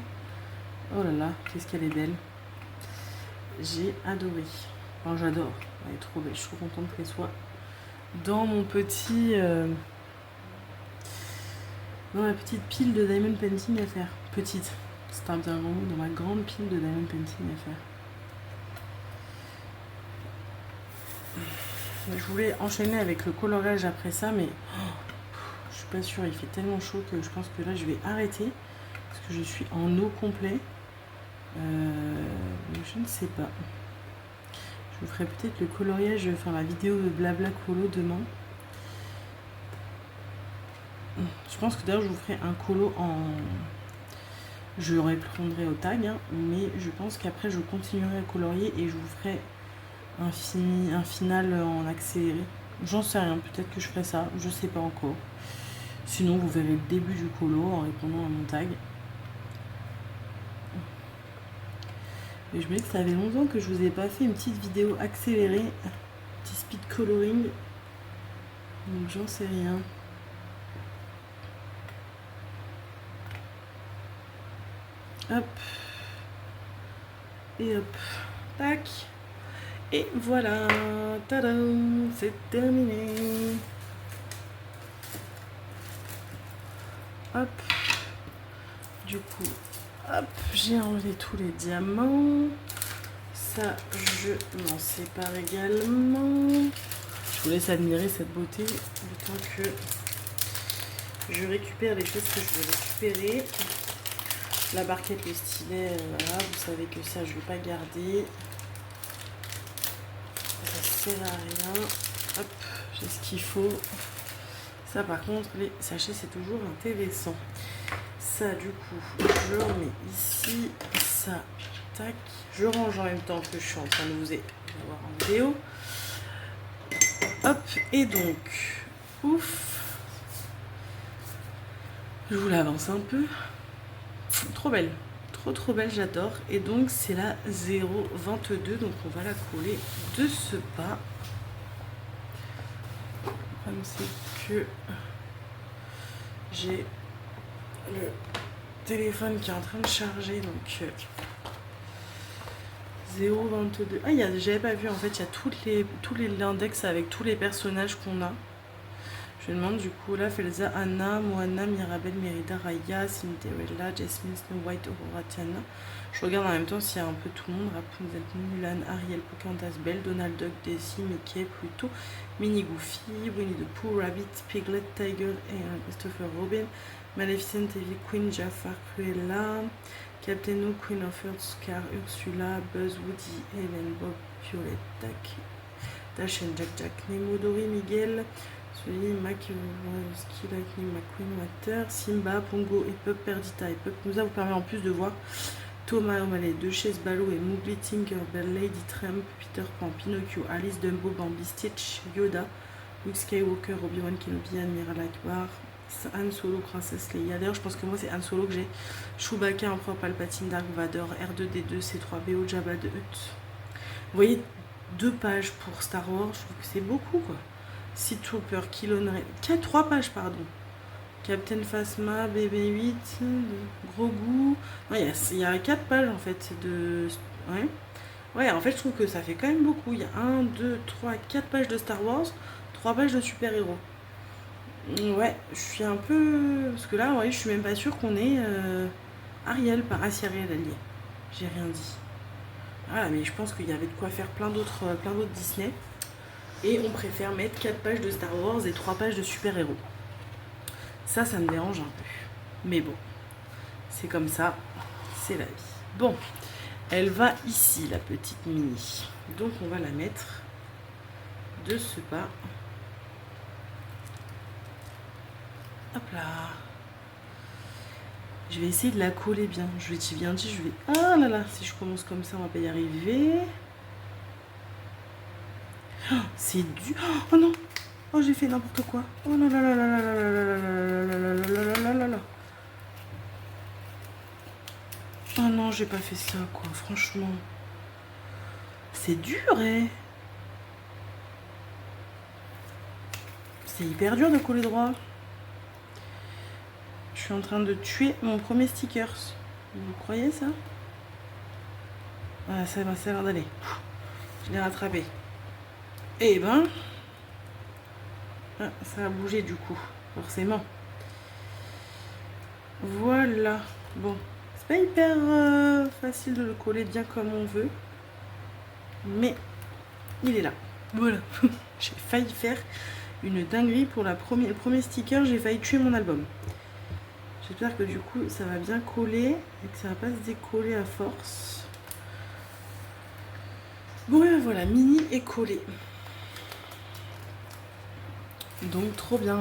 Oh là là, qu'est-ce qu'elle est belle. J'ai adoré. Enfin, j'adore. Elle est trop belle. Je suis trop contente qu'elle soit dans mon petit... dans ma petite pile de Diamond Painting à faire. Petite. C'est un bien grand mot. Dans ma grande pile de Diamond Painting à faire. Je voulais enchaîner avec le colorage après ça, mais je suis pas sûre. Il fait tellement chaud que je pense que là, je vais arrêter. Parce que je suis en eau complet. Je ne sais pas. Je vous ferai peut-être le coloriage, enfin la vidéo de blabla colo demain. Je pense que d'ailleurs je vous ferai un colo en... Je le répondrai au tag, hein, mais je pense qu'après je continuerai à colorier et je vous ferai un final en accéléré. J'en sais rien, peut-être que je ferai ça, je sais pas encore. Sinon vous verrez le début du colo en répondant à mon tag. Et je me dis que ça fait longtemps que je vous ai pas fait une petite vidéo accélérée, petit speed coloring. Donc j'en sais rien. Hop. Et hop. Tac. Et voilà. Tadam. C'est terminé. Hop. Du coup, hop, j'ai enlevé tous les diamants. Ça, je m'en sépare également. Je vous laisse admirer cette beauté le temps que je récupère les choses que je veux récupérer. La barquette, le stylet, voilà, vous savez que ça, je ne vais pas garder. Ça sert à rien. Hop, j'ai ce qu'il faut. Ça, par contre, les sachets, c'est toujours intéressant. Ça, du coup, je remets ici. Ça, tac. Je range en même temps que je suis en train de vous voir en vidéo. Hop, et donc, ouf. Je vous l'avance un peu. Trop belle. Trop belle, j'adore. Et donc, c'est la 0,22. Donc, on va la coller de ce pas. Le problème, c'est que j'ai le téléphone qui est en train de charger. Donc, 0,22. Ah, j'avais pas vu, en fait, il y a tous les index avec tous les personnages qu'on a. Je demande du coup là, Felza, Anna, Moana, Mirabel, Merida, Raya, Cinderella, Jasmine, Snow White, Aurora, Tiana. Je regarde en même temps s'il y a un peu tout le monde. Rapunzel, Mulan, Ariel, Pocahontas, Belle, Donald Duck, Daisy, Mickey, Pluto, Minnie Goofy, Winnie the Pooh, Rabbit, Piglet, Tiger et Christopher Robin, Maleficent, Evie, Queen, Jafar, Cruella, Captain Hook, Queen of Hearts, Scar, Ursula, Buzz, Woody, Helen, Bob, Violet, Dash and Jack, Jack, Nemo, Dory, Miguel, Sully, Mac, Ski, Lightning, McQueen, Water, Simba, Pongo et Pup, Perdita et Pup. Nous vous permet en plus de voir Thomas O'Malley, Duchesse, Baloo et Mowgli, Tinkerbell, Lady Trump, Peter Pan, Pinocchio, Alice, Dumbo, Bambi, Stitch, Yoda, Luke Skywalker, Obi-Wan Kenobi, Admiral Akbar, Han Solo, Princesse Leia. D'ailleurs, je pense que moi c'est Han Solo que j'ai. Chewbacca, Empereur Palpatine, Dark Vador, R2D2, C3PO, Jabba the Hutt. Vous voyez, 2 pages pour Star Wars, je trouve que c'est beaucoup quoi. Sea Trooper, Kylo Ren, 3 pages pardon. Captain Phasma, BB-8, Grogu. Il y a 4 pages en fait de. Ouais, en fait je trouve que ça fait quand même beaucoup. Il y a 1, 2, 3, 4 pages de Star Wars, 3 pages de super-héros. Ouais, je suis un peu. Parce que là, ouais, je suis même pas sûre qu'on ait Ariel par Ariel allié. J'ai rien dit. Voilà, mais je pense qu'il y avait de quoi faire plein d'autres Disney. Et on préfère mettre 4 pages de Star Wars et 3 pages de super-héros. Ça me dérange un peu. Mais bon, c'est comme ça, c'est la vie. Bon, elle va ici, la petite Mini. Donc on va la mettre de ce pas. Hop là. Je vais essayer de la coller bien. Je t'ai bien dit, je vais... Ah là là, si je commence comme ça, on va pas y arriver. Oh, c'est dur. Oh non. Oh, j'ai fait n'importe quoi. Oh là là là là là là là là là là là là. Oh non, j'ai pas fait ça, quoi. Franchement. C'est dur, hein. C'est hyper dur de coller droit. Je suis en train de tuer mon premier stickers. Vous croyez ça? Ah, ça a l'air d'aller. Je l'ai rattrapé. Eh ben... Ah, ça a bougé du coup, forcément. Voilà. Bon, c'est pas hyper facile de le coller bien comme on veut. Mais il est là. Voilà. J'ai failli faire une dinguerie pour le premier sticker. J'ai failli tuer mon album. J'espère que du coup ça va bien coller et que ça va pas se décoller à force. Bon et voilà, Mini est collé. Donc trop bien.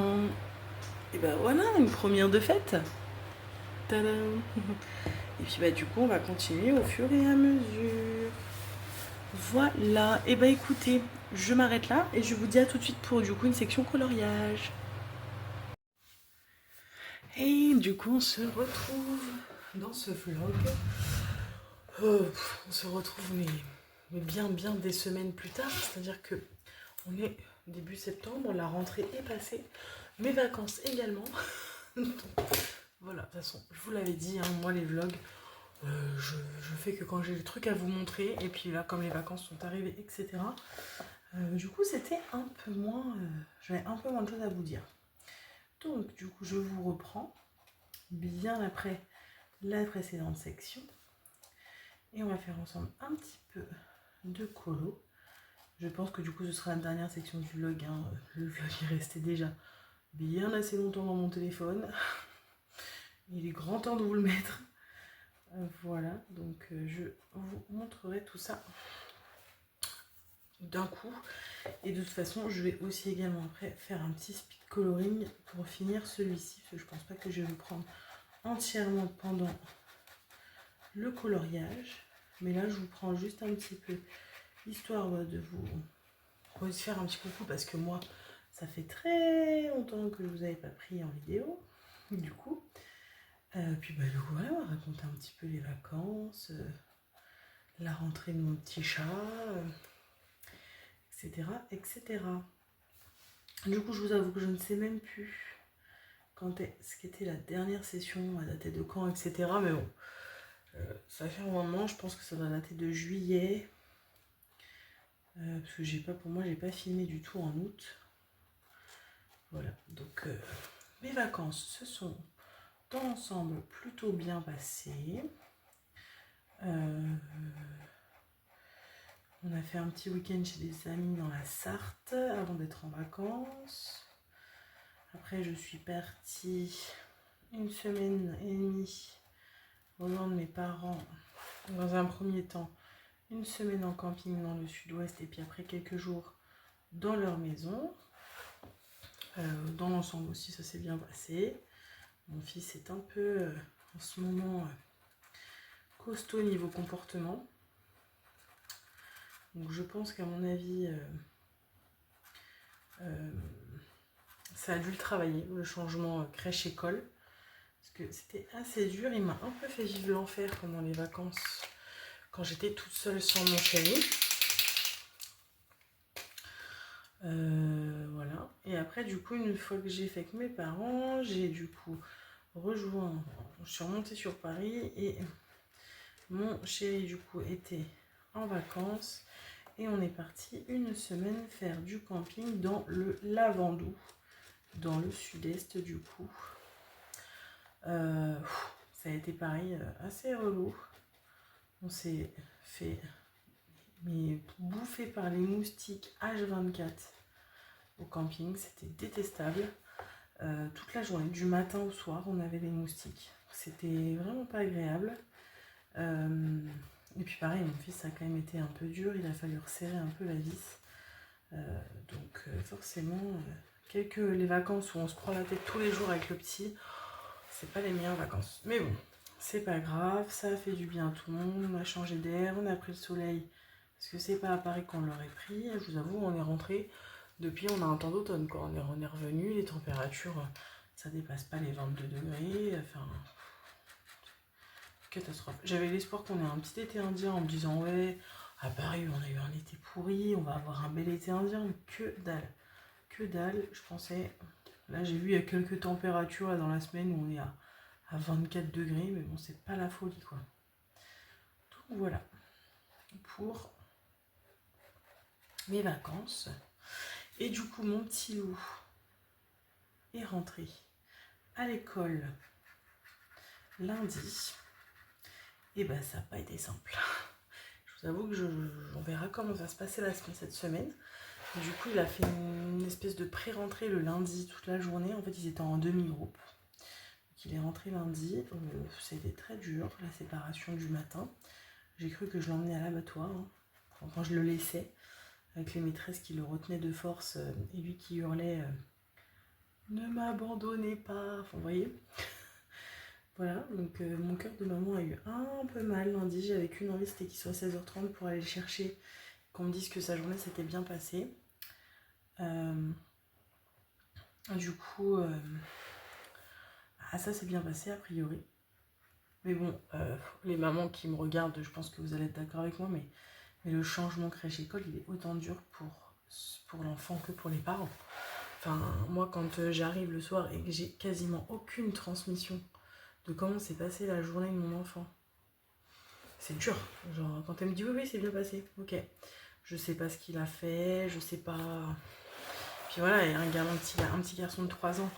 Et ben voilà, une première de fête. Tadam. Et puis bah du coup on va continuer au fur et à mesure. Voilà. Et bah écoutez, je m'arrête là et je vous dis à tout de suite pour du coup une section coloriage. Et du coup on se retrouve dans ce vlog On se retrouve mais bien des semaines plus tard, c'est-à-dire que on est début septembre, la rentrée est passée, mes vacances également. Donc, voilà, de toute façon, je vous l'avais dit, hein, moi les vlogs, je fais que quand j'ai des trucs à vous montrer, et puis là comme les vacances sont arrivées, etc. Du coup c'était un peu moins, j'avais un peu moins de choses à vous dire. Donc du coup je vous reprends bien après la précédente section. Et on va faire ensemble un petit peu de colo. Je pense que du coup ce sera la dernière section du vlog. Hein. Le vlog est resté déjà bien assez longtemps dans mon téléphone. Il est grand temps de vous le mettre. Voilà, donc je vous montrerai tout ça d'un coup. Et de toute façon, je vais aussi également après faire un petit speed coloring pour finir celui-ci. Parce que je pense pas que je vais vous prendre entièrement pendant le coloriage. Mais là, je vous prends juste un petit peu, histoire de vous faire un petit coucou. Parce que moi, ça fait très longtemps que je vous avais pas pris en vidéo. Du coup, puis bah, donc, voilà, on va raconter un petit peu les vacances, la rentrée de mon petit chat, etc., etc. Du coup, je vous avoue que je ne sais même plus ce qu'était la dernière session, à dater de quand, etc. Mais bon, ça fait un moment, je pense que ça doit dater de juillet. Parce que j'ai pas filmé du tout en août. Voilà, donc mes vacances se sont dans l'ensemble plutôt bien passées. On a fait un petit week-end chez des amis dans la Sarthe avant d'être en vacances. Après, je suis partie 1 semaine et demie rejoindre mes parents. Dans un premier temps, 1 semaine en camping dans le sud-ouest et puis après quelques jours dans leur maison. Dans l'ensemble aussi, ça s'est bien passé. Mon fils est un peu en ce moment costaud niveau comportement. Donc je pense qu'à mon avis, ça a dû le travailler, le changement crèche-école. Parce que c'était assez dur, il m'a un peu fait vivre l'enfer pendant les vacances, quand j'étais toute seule sans mon chéri. Voilà. Et après, du coup, une fois que j'ai fait avec mes parents, j'ai du coup rejoint, je suis remontée sur Paris et mon chéri du coup était en vacances et on est parti 1 semaine faire du camping dans le Lavandou, dans le sud-est du coup. Ça a été pareil, assez relou. On s'est fait bouffer par les moustiques H24 au camping, c'était détestable. Toute la journée, du matin au soir, on avait des moustiques. C'était vraiment pas agréable. Et puis pareil, mon fils a quand même été un peu dur, il a fallu resserrer un peu la vis. Donc forcément, les vacances où on se prend la tête tous les jours avec le petit, c'est pas les meilleures vacances. Mais bon, c'est pas grave, ça a fait du bien à tout le monde, on a changé d'air, on a pris le soleil, parce que c'est pas à Paris qu'on l'aurait pris. Je vous avoue, on est rentré, depuis on a un temps d'automne, quoi. On est revenu, les températures, ça dépasse pas les 22 degrés, enfin... Catastrophe. J'avais l'espoir qu'on ait un petit été indien en me disant ouais, à Paris on a eu un été pourri, on va avoir un bel été indien, mais que dalle. Que dalle, je pensais. Là j'ai vu il y a quelques températures là, dans la semaine où on est à 24 degrés, mais bon c'est pas la folie quoi. Donc voilà, pour mes vacances. Et du coup mon petit loup est rentré à l'école lundi. Et ben ça n'a pas été simple. Je vous avoue que on verra comment va se passer cette semaine. Et du coup, il a fait une espèce de pré-rentrée le lundi toute la journée. En fait, ils étaient en demi-groupe. Donc, il est rentré lundi. C'était très dur, la séparation du matin. J'ai cru que je l'emmenais à l'abattoir. Hein. Quand je le laissais, avec les maîtresses qui le retenaient de force et lui qui hurlait ne m'abandonnez pas. Enfin, vous voyez. Voilà, donc mon cœur de maman a eu un peu mal lundi. J'avais qu'une envie, c'était qu'il soit 16h30 pour aller le chercher, qu'on me dise que sa journée s'était bien passée. Du coup, ça s'est bien passé a priori. Mais bon, les mamans qui me regardent, je pense que vous allez être d'accord avec moi, mais le changement crèche-école, il est autant dur pour l'enfant que pour les parents. Enfin, moi, quand j'arrive le soir et que j'ai quasiment aucune transmission de comment s'est passée la journée de mon enfant, c'est dur. Genre, quand elle me dit oui, c'est bien passé, ok. Je sais pas ce qu'il a fait, je sais pas. Puis voilà, il y a un petit garçon de 3 ans.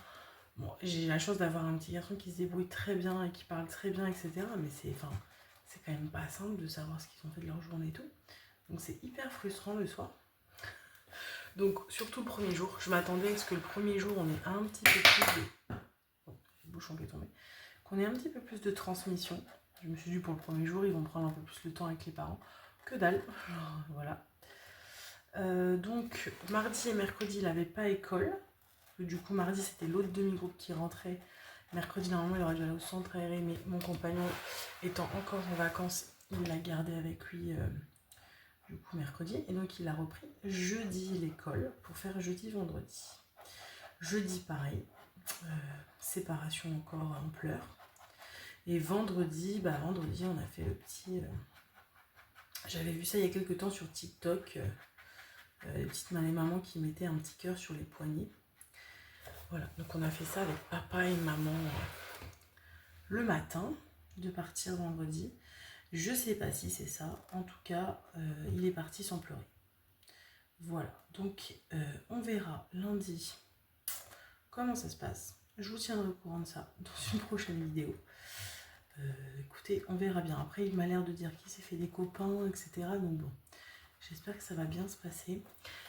Bon, j'ai la chance d'avoir un petit garçon qui se débrouille très bien et qui parle très bien, etc. Mais c'est quand même pas simple de savoir ce qu'ils ont fait de leur journée et tout. Donc c'est hyper frustrant le soir. Donc surtout le premier jour, je m'attendais à ce que le premier jour on ait un petit peu plus de... Bon, le bouchon qui est tombé. Qu'on ait un petit peu plus de transmission. Je me suis dit pour le premier jour, ils vont prendre un peu plus le temps avec les parents. Que dalle. Voilà. Donc mardi et mercredi, il n'avait pas école. Du coup, mardi, c'était l'autre demi-groupe qui rentrait. Mercredi, normalement, il aurait dû aller au centre aéré, mais mon compagnon étant encore en vacances, il l'a gardé avec lui du coup mercredi. Et donc, il a repris jeudi l'école pour faire jeudi-vendredi. Jeudi, pareil. Séparation encore en pleurs. Et vendredi, on a fait le petit... J'avais vu ça il y a quelques temps sur TikTok. Les petites mamans qui mettaient un petit cœur sur les poignets. Voilà, donc on a fait ça avec papa et maman le matin, de partir vendredi. Je sais pas si c'est ça, en tout cas, il est parti sans pleurer. Voilà, donc on verra lundi comment ça se passe. Je vous tiendrai au courant de ça dans une prochaine vidéo. Écoutez, on verra bien. Après, il m'a l'air de dire qu'il s'est fait des copains, etc. Donc bon, j'espère que ça va bien se passer.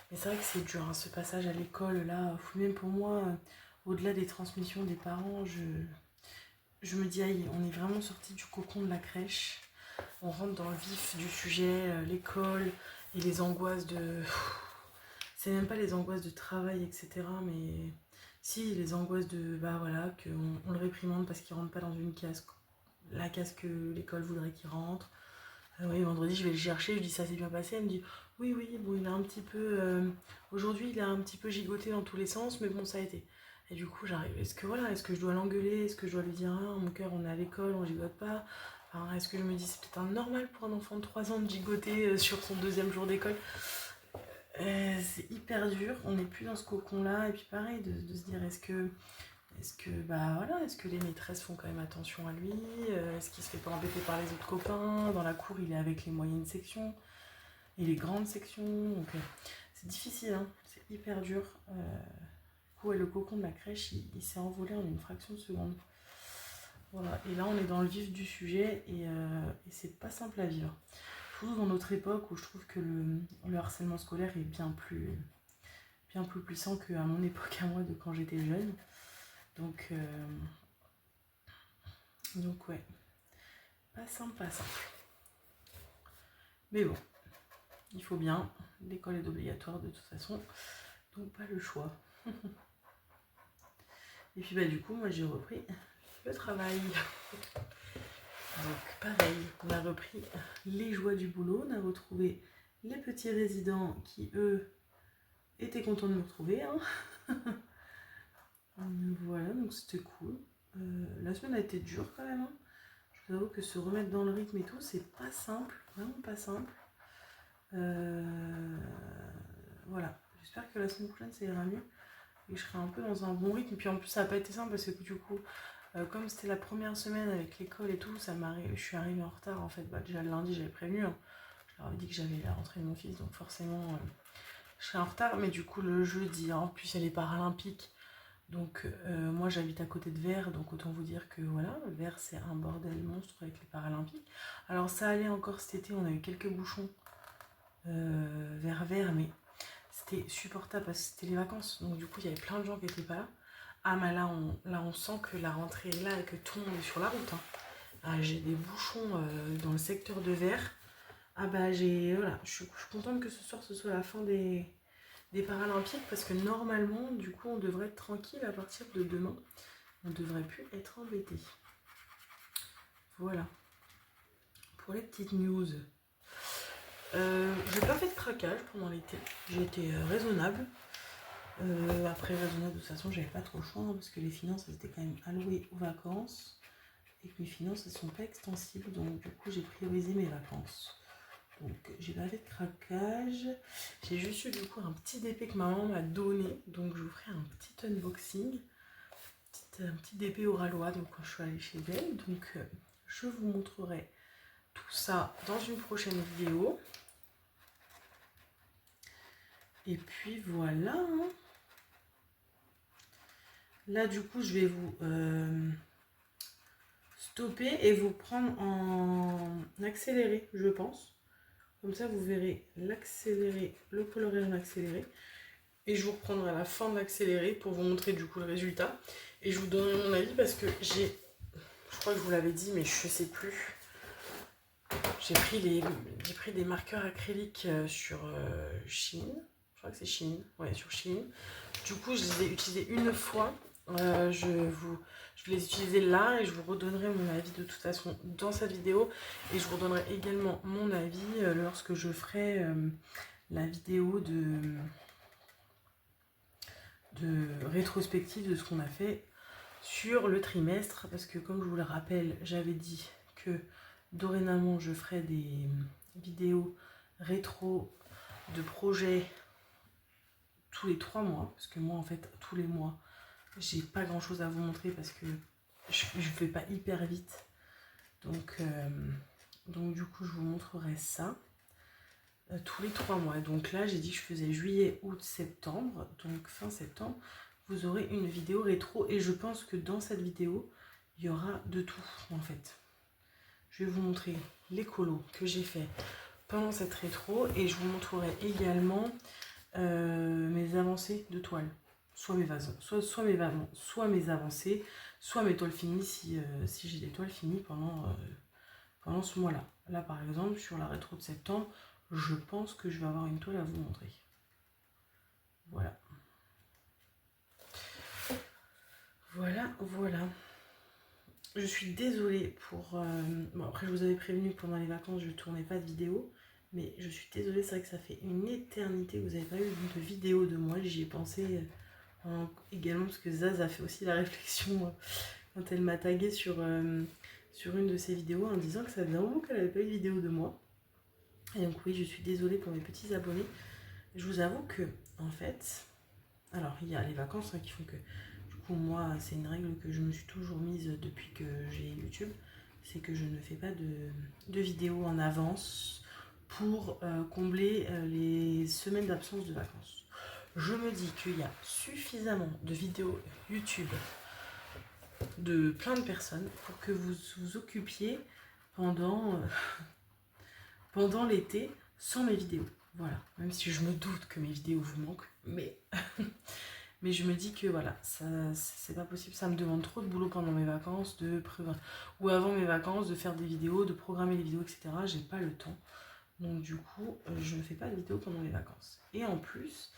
Mais c'est vrai que c'est dur, hein, ce passage à l'école, là, même pour moi, au-delà des transmissions des parents, je me dis, aïe, on est vraiment sorti du cocon de la crèche. On rentre dans le vif du sujet, l'école et les angoisses de... C'est même pas les angoisses de travail, etc. Mais si, les angoisses de, voilà, qu'on le réprimande parce qu'il rentre pas dans une case, la case que l'école voudrait qu'il rentre. Oui, vendredi, je vais le chercher, je dis ça s'est bien passé. Elle me dit oui, bon, il a un petit peu. Aujourd'hui, il a un petit peu gigoté dans tous les sens, mais bon, ça a été. Et du coup, j'arrive. Est-ce que je dois l'engueuler? Est-ce que je dois lui dire mon cœur, on est à l'école, on gigote pas? Enfin, est-ce que je me dis c'est peut-être normal pour un enfant de 3 ans de gigoter sur son 2e jour d'école? C'est hyper dur, on n'est plus dans ce cocon-là. Et puis pareil, de se dire est-ce que les maîtresses font quand même attention à lui? Est-ce qu'il se fait pas embêter par les autres copains? Dans la cour, il est avec les moyennes sections et les grandes sections. Donc c'est difficile, hein, c'est hyper dur. Le cocon de la crèche, il s'est envolé en une fraction de seconde. Voilà, et là on est dans le vif du sujet et c'est pas simple à vivre. Surtout dans notre époque où je trouve que le harcèlement scolaire est bien plus puissant qu'à mon époque, à moi, de quand j'étais jeune. Donc ouais, pas simple. Mais bon, il faut bien, l'école est obligatoire de toute façon, donc pas le choix. Et puis du coup, moi j'ai repris le travail. Donc pareil, on a repris les joies du boulot, on a retrouvé les petits résidents qui, eux, étaient contents de me retrouver. Hein. Voilà, donc c'était cool. La semaine a été dure quand même. Hein. Je vous avoue que se remettre dans le rythme et tout, c'est pas simple, vraiment pas simple. Voilà, j'espère que la semaine prochaine ça ira mieux et je serai un peu dans un bon rythme. Et puis en plus, ça n'a pas été simple parce que du coup, comme c'était la première semaine avec l'école et tout, je suis arrivée en retard en fait. Déjà le lundi, j'avais prévenu, hein. Je leur avais dit que j'avais la rentrée de mon fils, donc forcément, je serai en retard. Mais du coup, le jeudi, en plus, il y a les Paralympiques. Donc moi j'habite à côté de Vers, donc autant vous dire que voilà, Vers c'est un bordel monstre avec les Paralympiques. Alors ça allait encore cet été, on a eu quelques bouchons vers Vers, mais c'était supportable parce que c'était les vacances. Donc du coup il y avait plein de gens qui n'étaient pas là. Ah mais là on sent que la rentrée est là et que tout le monde est sur la route. Hein. Ah, j'ai des bouchons dans le secteur de Vers. Ah voilà, je suis contente que ce soir ce soit la fin des Paralympiques parce que normalement, du coup, on devrait être tranquille à partir de demain. On ne devrait plus être embêté. Voilà. Pour les petites news. J'ai pas fait de craquage pendant l'été. J'ai été raisonnable. Après, raisonnable, de toute façon, j'avais pas trop le choix hein, parce que les finances, elles étaient quand même allouées aux vacances. et que mes finances ne sont pas extensibles, donc du coup j'ai priorisé mes vacances. Donc j'ai pas fait de craquage, j'ai juste eu du coup un petit DP que maman m'a donné, donc je vous ferai un petit unboxing, un petit DP au Ralois, donc quand je suis allée chez elle, donc je vous montrerai tout ça dans une prochaine vidéo. Et puis voilà. Là du coup je vais vous stopper et vous prendre en accéléré, je pense. Comme ça vous verrez l'accéléré, le coloriage en accéléré. Et je vous reprendrai à la fin de l'accéléré pour vous montrer du coup le résultat. Et je vous donnerai mon avis parce que je crois que je vous l'avais dit mais je sais plus. J'ai pris des marqueurs acryliques sur Shein. Je crois que c'est Shein. Ouais, sur Shein. Du coup, je les ai utilisés une fois. Je vais les utiliser là et je vous redonnerai mon avis de toute façon dans cette vidéo. Et je vous redonnerai également mon avis lorsque je ferai la vidéo de rétrospective de ce qu'on a fait sur le trimestre. Parce que comme je vous le rappelle, j'avais dit que dorénavant, je ferai des vidéos rétro de projets tous les 3 mois. Parce que moi, en fait, tous les mois, j'ai pas grand chose à vous montrer parce que je fais pas hyper vite. Donc du coup, je vous montrerai ça tous les 3 mois. Donc là, j'ai dit que je faisais juillet, août, septembre. Donc fin septembre, vous aurez une vidéo rétro. Et je pense que dans cette vidéo, il y aura de tout en fait. Je vais vous montrer les colos que j'ai fait pendant cette rétro et je vous montrerai également mes avancées de toile. Soit mes vases, soit mes avancées, soit mes toiles finies si j'ai des toiles finies pendant ce mois-là. Là par exemple, sur la rétro de septembre, je pense que je vais avoir une toile à vous montrer. Voilà. Voilà. Je suis désolée pour... bon, après, je vous avais prévenu que pendant les vacances, je ne tournais pas de vidéo. Mais je suis désolée, c'est vrai que ça fait une éternité que vous n'avez pas eu de vidéo de moi. J'y ai pensé également parce que Zaz a fait aussi la réflexion quand elle m'a tagué sur une de ses vidéos en disant que ça faisait un moment qu'elle n'avait pas eu de vidéo de moi. Et donc oui, je suis désolée pour mes petits abonnés. Je vous avoue que, en fait... Alors, il y a les vacances qui font que... Pour moi, c'est une règle que je me suis toujours mise depuis que j'ai YouTube, c'est que je ne fais pas de vidéos en avance pour combler les semaines d'absence de vacances. Je me dis qu'il y a suffisamment de vidéos YouTube de plein de personnes pour que vous vous occupiez pendant l'été sans mes vidéos. Voilà, même si je me doute que mes vidéos vous manquent, mais... Mais je me dis que voilà, ça c'est pas possible, ça me demande trop de boulot pendant mes vacances, ou avant mes vacances, de faire des vidéos, de programmer les vidéos, etc. J'ai pas le temps. Donc du coup, je ne fais pas de vidéos pendant les vacances. Et en plus,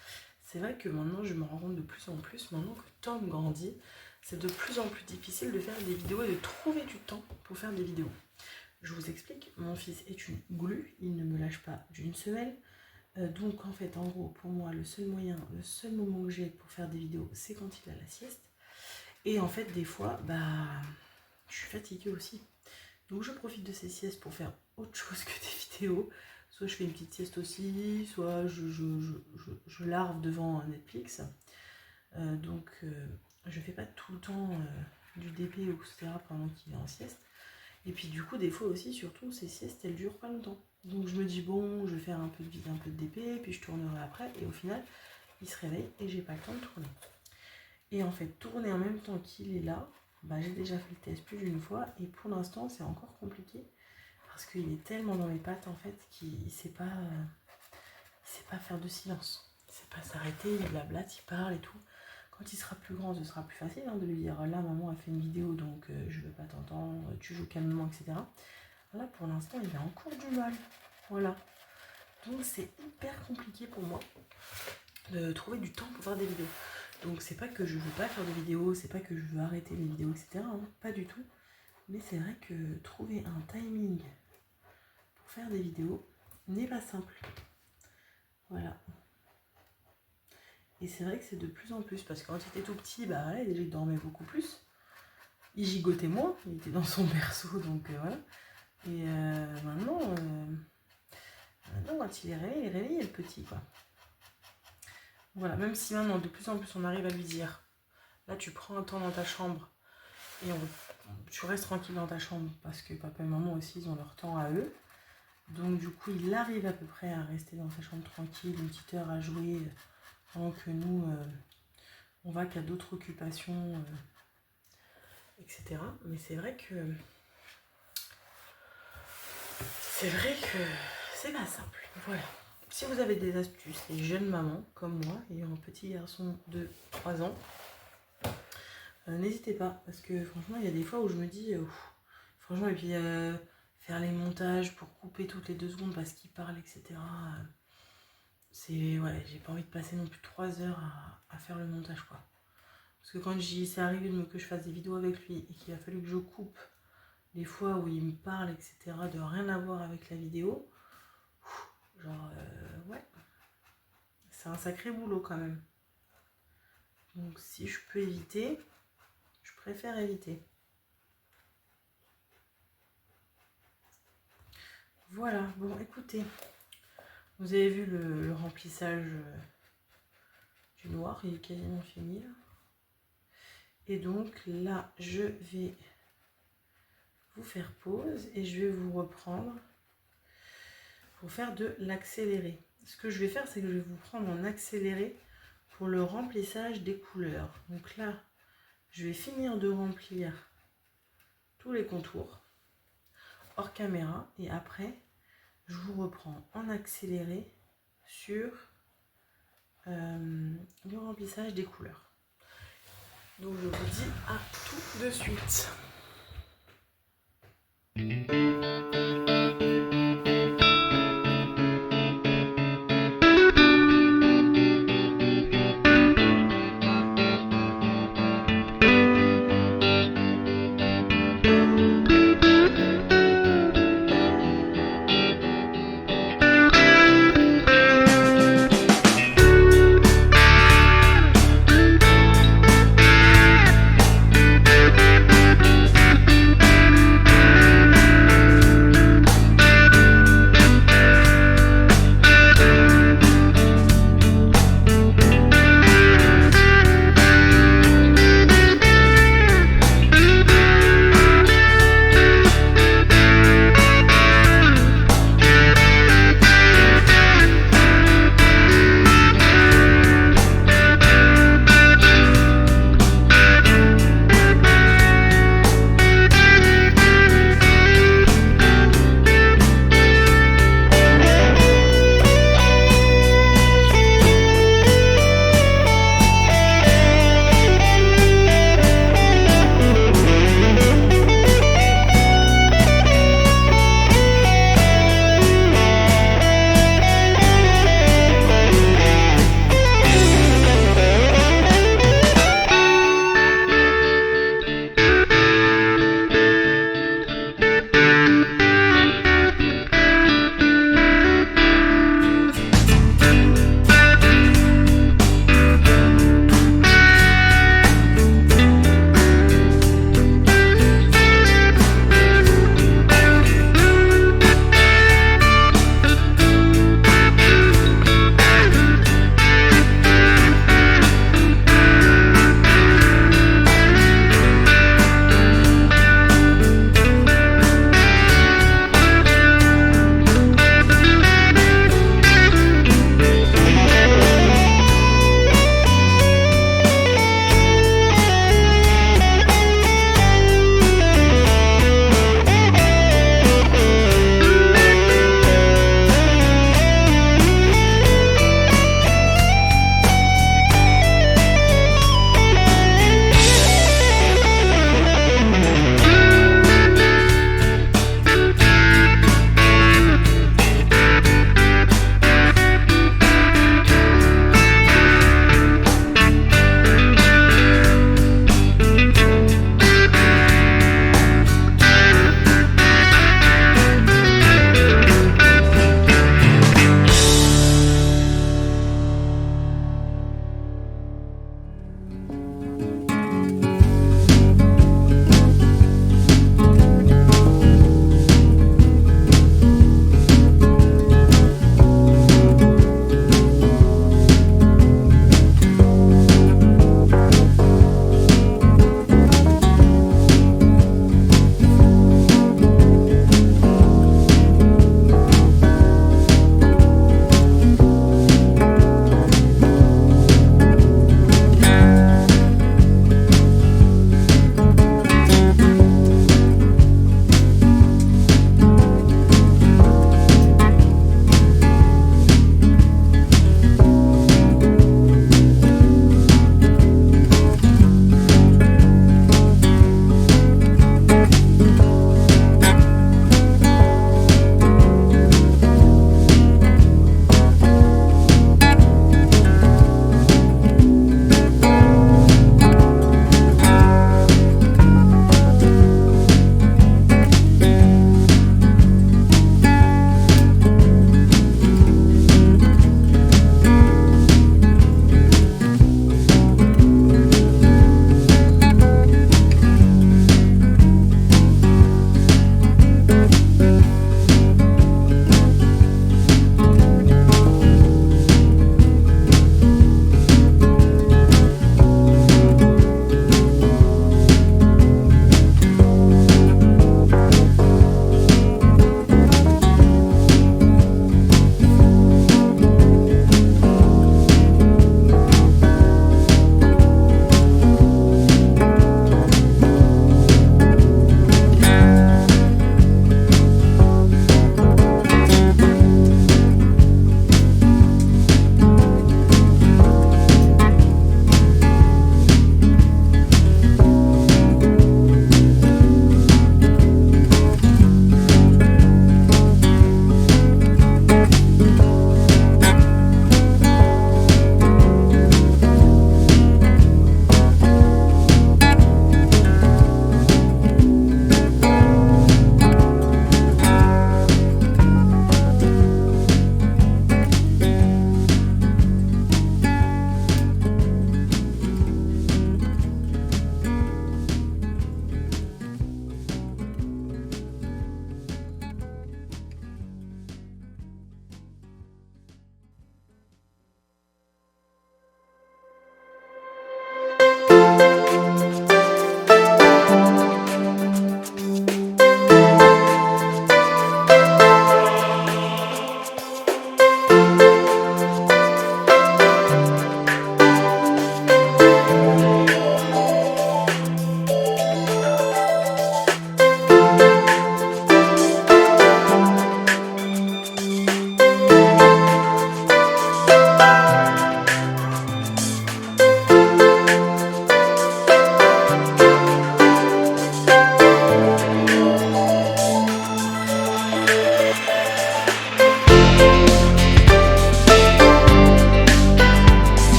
c'est vrai que maintenant, je me rends compte de plus en plus, maintenant que Tom grandit, c'est de plus en plus difficile de faire des vidéos et de trouver du temps pour faire des vidéos. Je vous explique, mon fils est une glu, il ne me lâche pas d'une semelle. Donc en fait, en gros, pour moi, le seul moment que j'ai pour faire des vidéos, c'est quand il a la sieste. Et en fait, des fois, je suis fatiguée aussi. Donc je profite de ces siestes pour faire autre chose que des vidéos. Soit je fais une petite sieste aussi, soit je larve devant Netflix. Donc je fais pas tout le temps du DP, etc. pendant qu'il est en sieste. Et puis du coup, des fois aussi, surtout, ces siestes, elles durent pas longtemps. Donc je me dis, bon, je vais faire un peu de DP, puis je tournerai après. Et au final, il se réveille et j'ai pas le temps de tourner. Et en fait, tourner en même temps qu'il est là, j'ai déjà fait le test plus d'une fois. Et pour l'instant, c'est encore compliqué. Parce qu'il est tellement dans les pattes, en fait, qu'il sait pas faire de silence. Il sait pas s'arrêter, il blablate, il parle et tout. Quand il sera plus grand, ce sera plus facile de lui dire, là, maman a fait une vidéo, donc je veux pas t'entendre, tu joues calmement, etc. Là, pour l'instant, il a encore du mal. Voilà. Donc, c'est hyper compliqué pour moi de trouver du temps pour faire des vidéos. Donc, c'est pas que je veux pas faire de vidéos, c'est pas que je veux arrêter les vidéos, etc. Pas du tout. Mais c'est vrai que trouver un timing pour faire des vidéos n'est pas simple. Voilà. Et c'est vrai que c'est de plus en plus, parce que quand il était tout petit, il dormait beaucoup plus. il gigotait moins, il était dans son berceau, donc voilà. Et maintenant, quand il est réveillé le petit, quoi. Voilà, même si maintenant, de plus en plus, on arrive à lui dire, là, tu prends un temps dans ta chambre, et tu restes tranquille dans ta chambre, parce que papa et maman aussi, ils ont leur temps à eux. Donc du coup, il arrive à peu près à rester dans sa chambre tranquille, une petite heure à jouer, pendant que nous, on va qu'à d'autres occupations, etc. Mais c'est vrai que c'est pas simple. Voilà. Si vous avez des astuces, les jeunes mamans comme moi, ayant un petit garçon de 3 ans, n'hésitez pas, parce que franchement, il y a des fois où je me dis, franchement, et puis faire les montages pour couper toutes les 2 secondes parce qu'il parle, etc. C'est, ouais, j'ai pas envie de passer non plus 3 heures à faire le montage, quoi. Parce que quand c'est arrivé que je fasse des vidéos avec lui et qu'il a fallu que je coupe les fois où il me parle, etc., de rien à voir avec la vidéo, genre, ouais, c'est un sacré boulot quand même. Donc si je peux éviter, je préfère éviter. Voilà, bon écoutez, vous avez vu le remplissage du noir, il est quasiment fini là. Et donc là, je vais vous faire pause et je vais vous reprendre pour faire de l'accéléré. Ce que je vais faire, c'est que je vais vous prendre en accéléré pour le remplissage des couleurs. Donc là, je vais finir de remplir tous les contours hors caméra et après, je vous reprends en accéléré sur le remplissage des couleurs. Donc je vous dis à tout de suite.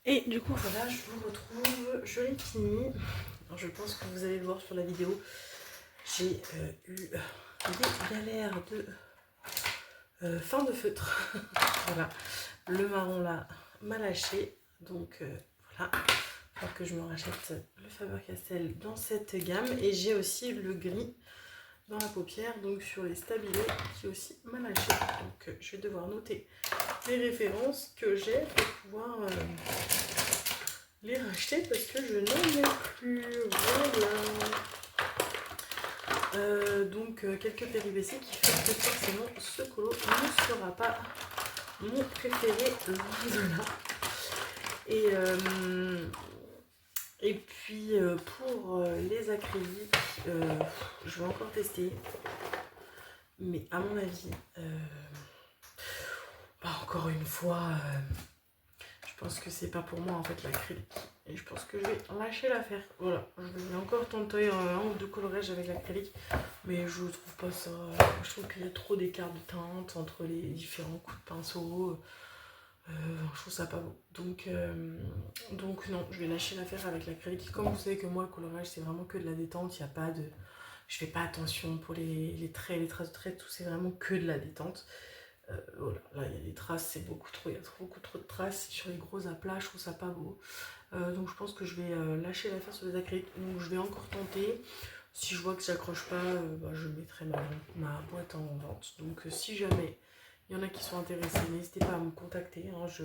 Et du coup voilà, je vous retrouve, je l'ai fini. Alors, je pense que vous allez le voir sur la vidéo. J'ai eu des galères de fin de feutre. Voilà, le marron là m'a lâché. Donc voilà, il faut que je me rachète le Faber-Castell dans cette gamme. Et j'ai aussi le gris dans la paupière, donc sur les stabilés, qui aussi m'a lâché. Donc je vais devoir noter les références que j'ai pour pouvoir les racheter parce que je n'en ai plus. Voilà. Donc quelques péripéties qui font que forcément ce colo ne sera pas mon préféré, loin de là. Et puis pour les acryliques, je vais encore tester. Mais à mon avis, encore une fois, je pense que c'est pas pour moi en fait l'acrylique. Et je pense que je vais lâcher l'affaire. Voilà, je vais encore tenter un ou deux coloriages avec l'acrylique. Mais je trouve pas ça. Je trouve qu'il y a trop d'écart de teinte entre les différents coups de pinceau. Je trouve ça pas beau. Donc non, je vais lâcher l'affaire avec l'acrylique. Comme vous savez que moi, le coloriage, c'est vraiment que de la détente. Il n'y a pas de. Je fais pas attention pour les traits, les traces de traits, tout, c'est vraiment que de la détente. Voilà, là il y a des traces, c'est beaucoup trop, il y a beaucoup trop de traces sur les gros aplats, je trouve ça pas beau. Donc je pense que je vais lâcher l'affaire sur les acryliques. Donc je vais encore tenter. Si je vois que ça accroche pas, je mettrai ma boîte en vente. Donc si jamais il y en a qui sont intéressés, n'hésitez pas à me contacter. Hein, je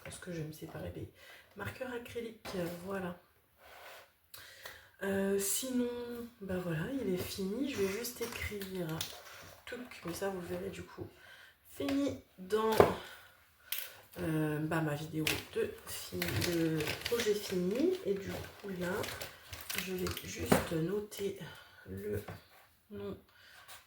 pense que je vais me séparer des marqueurs acryliques. Voilà. Sinon, voilà, il est fini. Je vais juste écrire tout, mais ça vous le verrez du coup. Fini dans ma vidéo de projet fini. Et du coup là, je vais juste noter le nom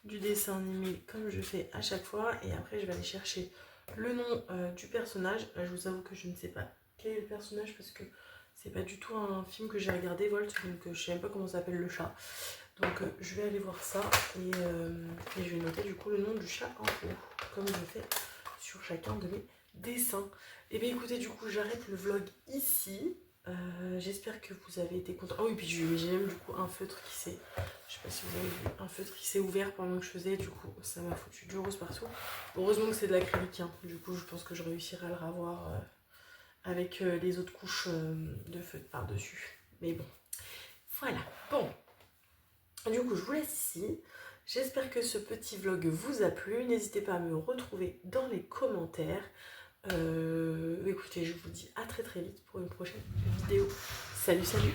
du dessin animé comme je fais à chaque fois. Et après je vais aller chercher le nom du personnage. Là, je vous avoue que je ne sais pas quel est le personnage parce que c'est pas du tout un film que j'ai regardé, Volt, donc je sais même pas comment s'appelle le chat. Donc je vais aller voir ça et je vais noter du coup le nom du chat en haut, comme je fais sur chacun de mes dessins. Et bien écoutez, du coup j'arrête le vlog ici. J'espère que vous avez été contents. Ah oui, puis j'ai même du coup un feutre qui s'est, je sais pas si vous avez vu, un feutre qui s'est ouvert pendant que je faisais, du coup ça m'a foutu du rose partout. Heureusement que c'est de l'acrylique, hein. Du coup je pense que je réussirai à le revoir avec les autres couches de feutre par-dessus. Mais bon, voilà. Bon, du coup je vous laisse ici. J'espère que ce petit vlog vous a plu. N'hésitez pas à me retrouver dans les commentaires. Écoutez, je vous dis à très très vite pour une prochaine vidéo. Salut, salut!